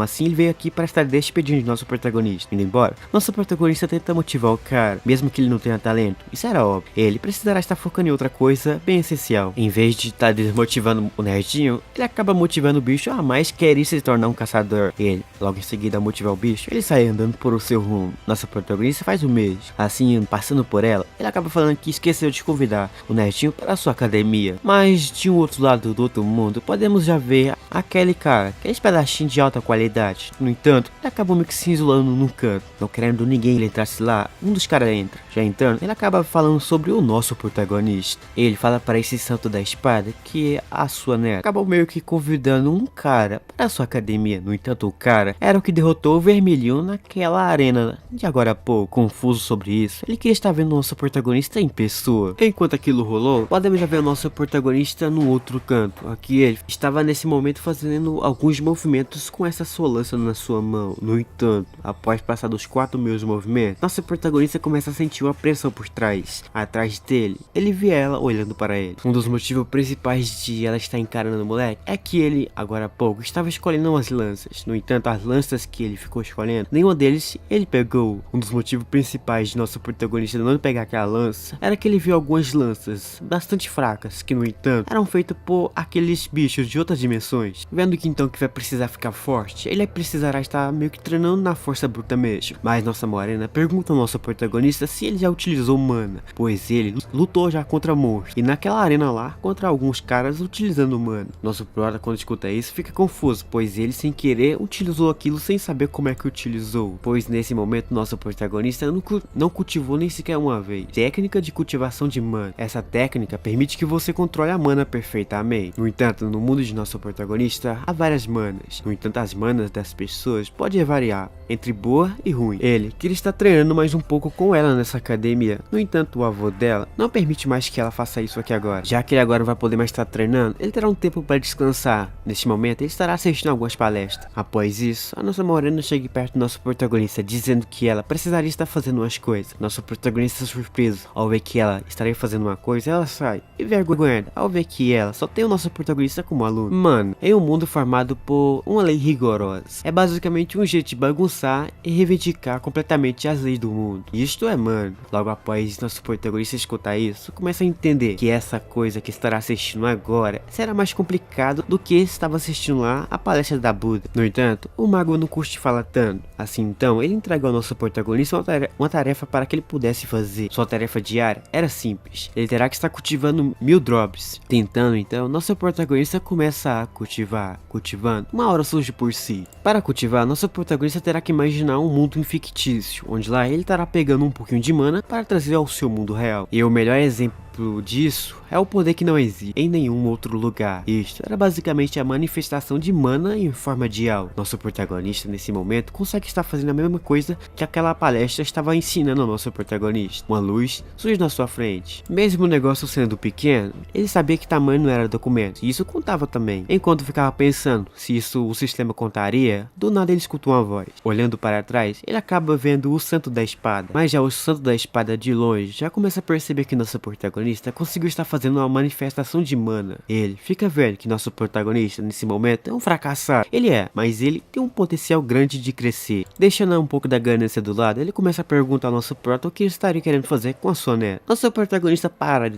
Assim, ele veio aqui para estar despedindo de nosso protagonista. Indo embora, nosso protagonista tenta motivar o cara, mesmo que ele não tenha talento. Isso era óbvio. Ele precisará estar focando em outra coisa bem essencial. Em vez de estar desmotivando o nerdinho, ele acaba motivando o bicho a mais querer se tornar um caçador. Ele, logo em seguida a motivar o bicho, ele sai andando por o seu rumo. Nossa protagonista faz o mesmo. Assim, passando por ela, ele acaba falando que esqueceu de convidar o nerdinho para a sua academia. Mas de um outro lado do outro mundo, podemos já ver aquele cara, aquele espadachim de alta qualidade. No entanto, ele acabou meio que se isolando num canto, não querendo ninguém ele entrasse lá. Um dos caras entra. Já entrando, ele acaba falando sobre o nosso protagonista. Ele fala para esse santo da espada que a sua neta acabou meio que convidando um cara para a sua academia. No entanto, o cara era o que derrotou o vermelhinho naquela arena de agora há pouco. Confuso sobre isso, ele queria estar vendo o nosso protagonista em pessoa. Enquanto aquilo rolou, podemos já ver o nosso protagonista no outro canto. Aqui ele estava nesse momento fazendo alguns movimentos com essa sua lança na sua mão. No entanto, após passar dos 4 meus movimentos, nosso protagonista começa a sentir uma pressão por trás. Atrás dele, ele vê ela olhando para ele. Um dos motivos principais de ela estar encarando o moleque é que ele, agora há pouco, estava escolhendo umas lanças. No entanto, as lanças que ele ficou escolhendo, nenhuma deles ele pegou. Um dos motivos principais de nosso protagonista não pegar aquela lança era que ele viu algumas lanças bastante fracas, que no entanto eram feitas por aqueles bichos de outras dimensões. Vendo que então que vai precisar ficar forte, ele precisará estar meio que treinando na força bruta mesmo. Mas nossa morena pergunta ao nosso protagonista se ele já utilizou mana, pois ele lutou já contra monstros e naquela arena lá contra alguns caras utilizando mana. Nosso prota, quando escuta isso, fica confuso, pois ele sem querer utilizou aquilo sem saber como é que utilizou, pois nesse momento nosso protagonista não cultivou nem sequer uma vez. Técnica de cultivação de mana. Essa técnica permite que você controle a mana perfeitamente. No entanto, no mundo de nosso protagonista há várias manas. No entanto, as manas das pessoas podem variar entre boa e ruim. Ele queria estar treinando mais um pouco com ela nessa academia. No entanto, o avô dela não permite mais que ela faça isso aqui aqui agora. Já que ele agora não vai poder mais estar treinando, ele terá um tempo para descansar. Neste momento, ele estará assistindo algumas palestras. Após isso, a nossa morena chega perto do nosso protagonista, dizendo que ela precisaria estar fazendo umas coisas. Nosso protagonista surpreso ao ver que ela estaria fazendo uma coisa, ela sai. E vergonhada ao ver que ela só tem o nosso protagonista como aluno. Mano, em um mundo formado por uma lei rigorosa, é basicamente um jeito de bagunçar e reivindicar completamente as leis do mundo. Isto é, mano. Logo após nosso protagonista escutar isso, começa a entender que essa coisa que estará assistindo agora será mais complicado do que estava assistindo lá a palestra da Buda. No entanto, o mago não curte falar tanto. Assim então, ele entregou ao nosso protagonista uma tarefa para que ele pudesse fazer. Sua tarefa diária era simples. Ele terá que estar cultivando 1000 drops. Tentando então, nosso protagonista começa a cultivando. Uma hora surge por si. Para cultivar, nosso protagonista terá que imaginar um mundo fictício, onde lá ele estará pegando um pouquinho de mana para trazer ao seu mundo real. E o melhor exemplo disso é o poder que não existe em nenhum outro lugar. Isto era basicamente a manifestação de mana em forma de algo. Nosso protagonista nesse momento consegue estar fazendo a mesma coisa que aquela palestra estava ensinando ao nosso protagonista. Uma luz surge na sua frente. Mesmo o negócio sendo pequeno, ele sabia que tamanho não era documento, e isso contava também. Enquanto ficava pensando se isso o sistema contaria, do nada ele escutou uma voz. Olhando para trás, ele acaba vendo o Santo da Espada. Mas já o Santo da Espada de longe já começa a perceber que nosso protagonista conseguiu estar fazendo uma manifestação de mana. Ele fica vendo que nosso protagonista nesse momento é um fracassado. Ele é, mas ele tem um potencial grande de crescer. Deixando um pouco da ganância do lado, ele começa a perguntar ao nosso prota o que ele estaria querendo fazer com a sua neta. Nosso protagonista parado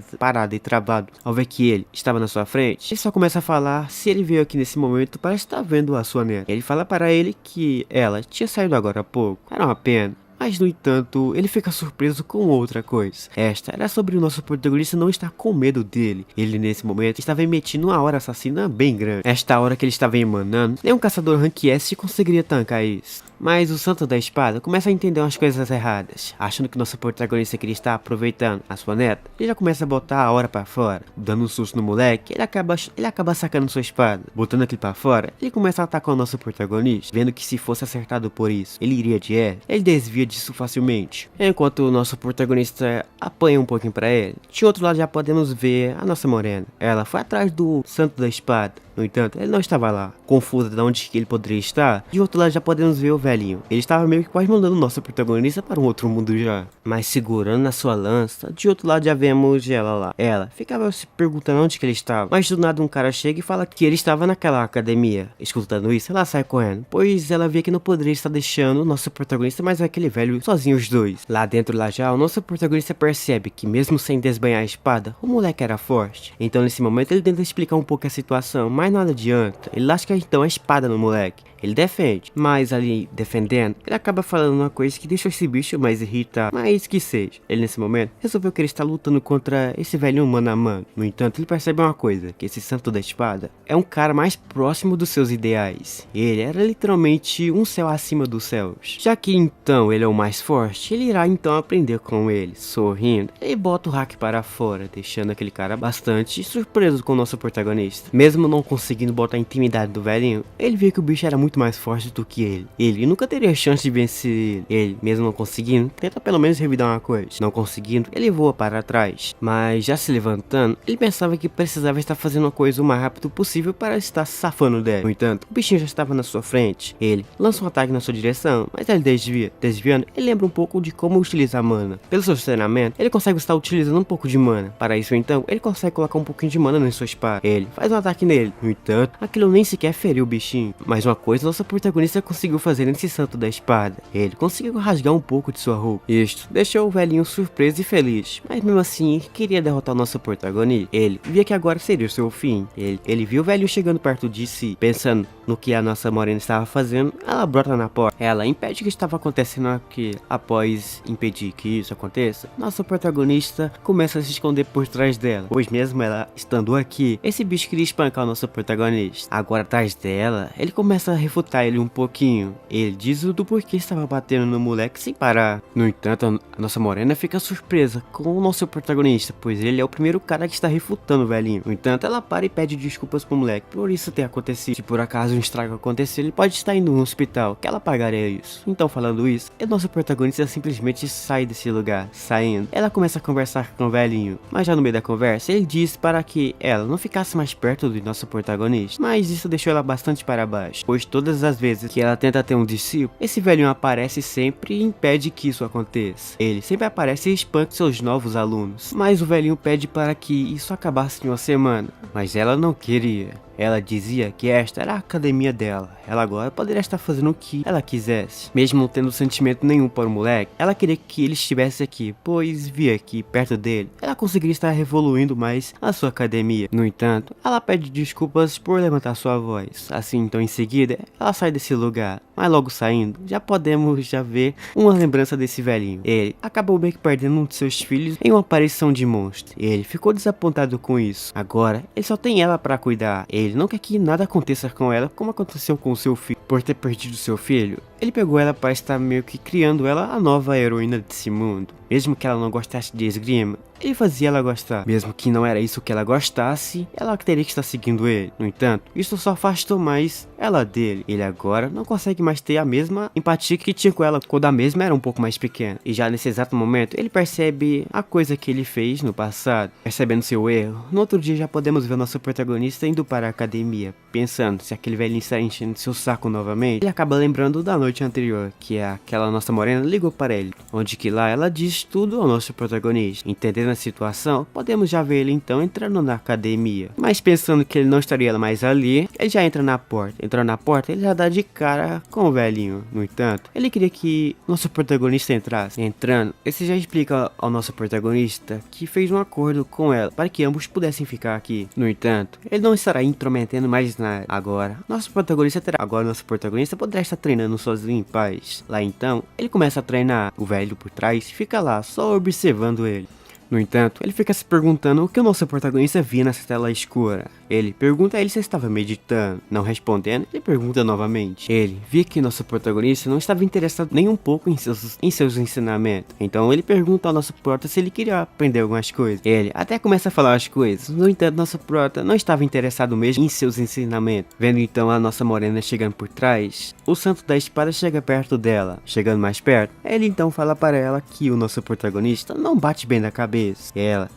e travado ao ver que ele estava na sua frente, ele só começa a falar se ele veio aqui nesse momento para estar vendo a sua neta. Ele fala para ele que ela tinha saído agora há pouco. Era uma pena. Mas, no entanto, ele fica surpreso com outra coisa. Esta era sobre o nosso protagonista não estar com medo dele. Ele, nesse momento, estava emitindo uma aura assassina bem grande. Esta aura que ele estava emanando, nenhum caçador rank S conseguiria tancar isso. Mas o Santo da Espada começa a entender umas coisas erradas. Achando que nosso protagonista queria estar aproveitando a sua neta, ele já começa a botar a aura pra fora. Dando um susto no moleque, ele acaba sacando sua espada. Botando aquilo pra fora, ele começa a atacar o nosso protagonista. Vendo que se fosse acertado por isso, ele iria de R. Ele desvia disso facilmente. Enquanto o nosso protagonista apanha um pouquinho pra ele, de outro lado já podemos ver a nossa morena. Ela foi atrás do Santo da Espada. No entanto, ele não estava lá. Confuso de onde que ele poderia estar, de outro lado já podemos ver o velhinho. Ele estava meio que quase mandando o nosso protagonista para um outro mundo já. Mas segurando na sua lança, de outro lado já vemos ela lá. Ela ficava se perguntando onde que ele estava. Mas do nada um cara chega e fala que ele estava naquela academia. Escutando isso, ela sai correndo, pois ela via que não poderia estar deixando o nosso protagonista, mas aquele velho, sozinho os dois. Lá dentro lá já, o nosso protagonista percebe que mesmo sem desbanhar a espada, o moleque era forte. Então nesse momento ele tenta explicar um pouco a situação, mas nada adianta. Ele lasca então a espada no moleque. Ele defende, mas ali defendendo, ele acaba falando uma coisa que deixa esse bicho mais irritado. Mas que seja, ele nesse momento resolveu que ele está lutando contra esse velho mano a mano. No entanto, ele percebe uma coisa, que esse Santo da Espada é um cara mais próximo dos seus ideais. Ele era literalmente um céu acima dos céus. Já que então ele é o mais forte, ele irá então aprender com ele. Sorrindo, ele bota o hack para fora, deixando aquele cara bastante surpreso com o nosso protagonista. Mesmo não conseguindo botar a intimidade do velhinho, ele vê que o bicho era muito mais forte do que ele. Ele nunca teria chance de vencer ele, mesmo não conseguindo, tenta pelo menos revidar uma coisa. Não conseguindo, ele voa para trás. Mas já se levantando, ele pensava que precisava estar fazendo uma coisa o mais rápido possível para estar se safando dela. No entanto, o bichinho já estava na sua frente. Ele lança um ataque na sua direção, mas ele desvia. Desviando, ele lembra um pouco de como utilizar mana. Pelo seu treinamento, ele consegue estar utilizando um pouco de mana. Para isso então, ele consegue colocar um pouquinho de mana na sua espada. Ele faz um ataque nele. No entanto, aquilo nem sequer feriu o bichinho. Mais uma coisa nosso protagonista conseguiu fazer nesse Santo da Espada. Ele conseguiu rasgar um pouco de sua roupa. Isto deixou o velhinho surpreso e feliz, mas mesmo assim queria derrotar o nosso protagonista. Ele via que agora seria o seu fim. Ele viu o velhinho chegando perto de si, pensando no que a nossa morena estava fazendo. Ela brota na porta. Ela impede o que estava acontecendo aqui. Após impedir que isso aconteça, nosso protagonista começa a se esconder por trás dela, pois mesmo ela estando aqui, esse bicho queria espancar o nosso protagonista. Agora atrás dela, ele começa a refutar ele um pouquinho. Ele diz o do porquê estava batendo no moleque sem parar. No entanto, a nossa morena fica surpresa com o nosso protagonista, pois ele é o primeiro cara que está refutando o velhinho. No entanto, ela para e pede desculpas pro moleque por isso ter acontecido. Se por acaso um estrago acontecer, ele pode estar indo no hospital, que ela pagaria isso. Então, falando isso, o nosso protagonista simplesmente sai desse lugar. Saindo, ela começa a conversar com o velhinho, mas já no meio da conversa, ele diz para que ela não ficasse mais perto do nosso protagonista. Mas isso deixou ela bastante para baixo, pois todas as vezes que ela tenta ter um discípulo, esse velhinho aparece sempre e impede que isso aconteça. Ele sempre aparece e espanca seus novos alunos, mas o velhinho pede para que isso acabasse em uma semana, mas ela não queria. Ela dizia que esta era a academia dela. Ela agora poderia estar fazendo o que ela quisesse. Mesmo não tendo sentimento nenhum para o moleque, ela queria que ele estivesse aqui, pois via que perto dele, ela conseguiria estar evoluindo mais a sua academia. No entanto, ela pede desculpas por levantar sua voz. Assim, então em seguida, ela sai desse lugar. Mas logo saindo, já podemos ver uma lembrança desse velhinho. Ele acabou meio que perdendo um de seus filhos em uma aparição de monstro. Ele ficou desapontado com isso. Agora, ele só tem ela para cuidar. Ele não quer que nada aconteça com ela como aconteceu com seu filho. Por ter perdido seu filho, ele pegou ela para estar meio que criando ela a nova heroína desse mundo. Mesmo que ela não gostasse de esgrima, ele fazia ela gostar. Mesmo que não era isso que ela gostasse, ela teria que estar seguindo ele. No entanto, isso só afastou mais ela dele. Ele agora não consegue mais ter a mesma empatia que tinha com ela quando a mesma era um pouco mais pequena. E já nesse exato momento, ele percebe a coisa que ele fez no passado. Percebendo seu erro, no outro dia já podemos ver o nosso protagonista indo para a academia, pensando se aquele velhinho está enchendo seu saco novamente. Ele acaba lembrando da noite anterior, que aquela nossa morena ligou para ele, onde que lá ela diz tudo ao nosso protagonista. Entendendo a situação, podemos já ver ele então entrando na academia. Mas pensando que ele não estaria mais ali, ele já entra na porta. Entrando na porta, ele já dá de cara com o velhinho. No entanto, ele queria que nosso protagonista entrasse. Entrando, esse já explica ao nosso protagonista que fez um acordo com ela para que ambos pudessem ficar aqui. No entanto, ele não estará intrometendo mais nada. Agora, nosso protagonista poderá estar treinando sozinho em paz. Lá então, ele começa a treinar. O velho por trás fica lá só observando ele. No entanto, ele fica se perguntando o que o nosso protagonista via nessa tela escura. Ele pergunta a ele se estava meditando. Não respondendo, ele pergunta novamente. Ele via que nosso protagonista não estava interessado nem um pouco em seus ensinamentos. Então ele pergunta ao nosso prota se ele queria aprender algumas coisas. Ele até começa a falar as coisas. No entanto, nosso prota não estava interessado mesmo em seus ensinamentos. Vendo então a nossa morena chegando por trás, o santo da espada chega perto dela. Chegando mais perto, ele então fala para ela que o nosso protagonista não bate bem da cabeça.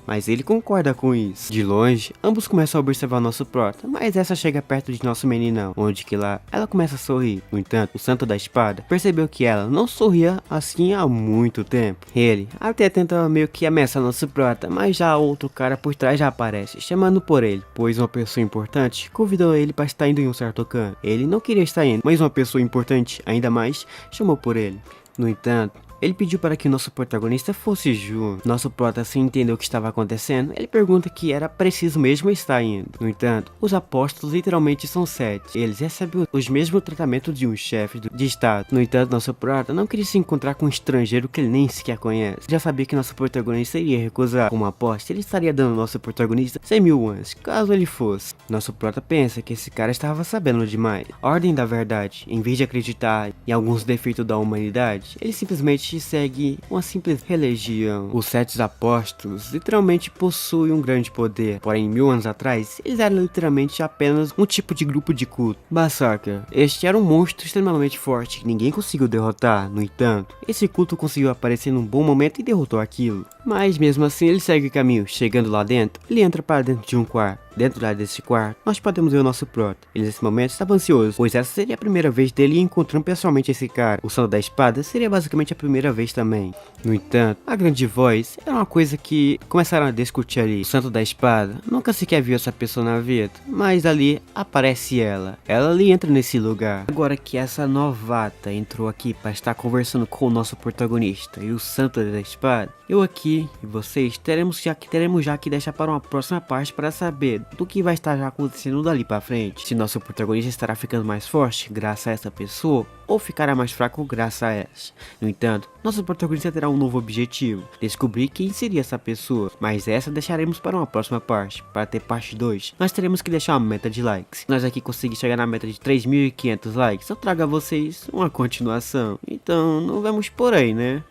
Mas ele concorda com isso. De longe, ambos começam a observar nosso prota, mas essa chega perto de nosso meninão, onde que lá ela começa a sorrir. No entanto, o santo da espada percebeu que ela não sorria assim há muito tempo. Ele até tenta meio que ameaçar nosso prota, mas já outro cara por trás já aparece, chamando por ele, pois uma pessoa importante convidou ele para estar indo em um certo canto. Ele não queria estar indo, mas uma pessoa importante ainda mais chamou por ele. No entanto, ele pediu para que nosso protagonista fosse junto. Nosso prota, sem entender o que estava acontecendo, ele pergunta que era preciso mesmo estar indo. No entanto, os apóstolos literalmente são 7. Eles recebem os mesmos tratamentos de um chefe de estado. No entanto, nosso prota não queria se encontrar com um estrangeiro que ele nem sequer conhece. Já sabia que nosso protagonista iria recusar uma aposta. Ele estaria dando ao nosso protagonista 100 mil anos, caso ele fosse. Nosso prota pensa que esse cara estava sabendo demais. A ordem da verdade, em vez de acreditar em alguns defeitos da humanidade, ele simplesmente segue uma simples religião. Os 7 apóstolos literalmente possuem um grande poder, porém 1000 anos atrás eles eram literalmente apenas um tipo de grupo de culto. Berserker, este era um monstro extremamente forte que ninguém conseguiu derrotar. No entanto, esse culto conseguiu aparecer num bom momento e derrotou aquilo. Mas mesmo assim ele segue o caminho. Chegando lá dentro, ele entra para dentro de um quarto. Dentro desse quarto, nós podemos ver o nosso prota. Ele nesse momento estava ansioso, pois essa seria a primeira vez dele encontrando pessoalmente esse cara. O santo da espada seria basicamente a primeira vez também. No entanto, a grande voz era uma coisa que começaram a discutir ali. O santo da espada nunca sequer viu essa pessoa na vida, mas ali aparece ela. Ela ali entra nesse lugar. Agora que essa novata entrou aqui para estar conversando com o nosso protagonista e o santo da espada, eu aqui e vocês teremos já que deixar para uma próxima parte para saber do que vai estar acontecendo dali pra frente. Se nosso protagonista estará ficando mais forte graças a essa pessoa, ou ficará mais fraco graças a essa. No entanto, nosso protagonista terá um novo objetivo, descobrir quem seria essa pessoa, mas essa deixaremos para uma próxima parte. Para ter parte 2, nós teremos que deixar uma meta de likes. Se nós aqui conseguir chegar na meta de 3.500 likes, eu trago a vocês uma continuação. Então, não vamos por aí, né?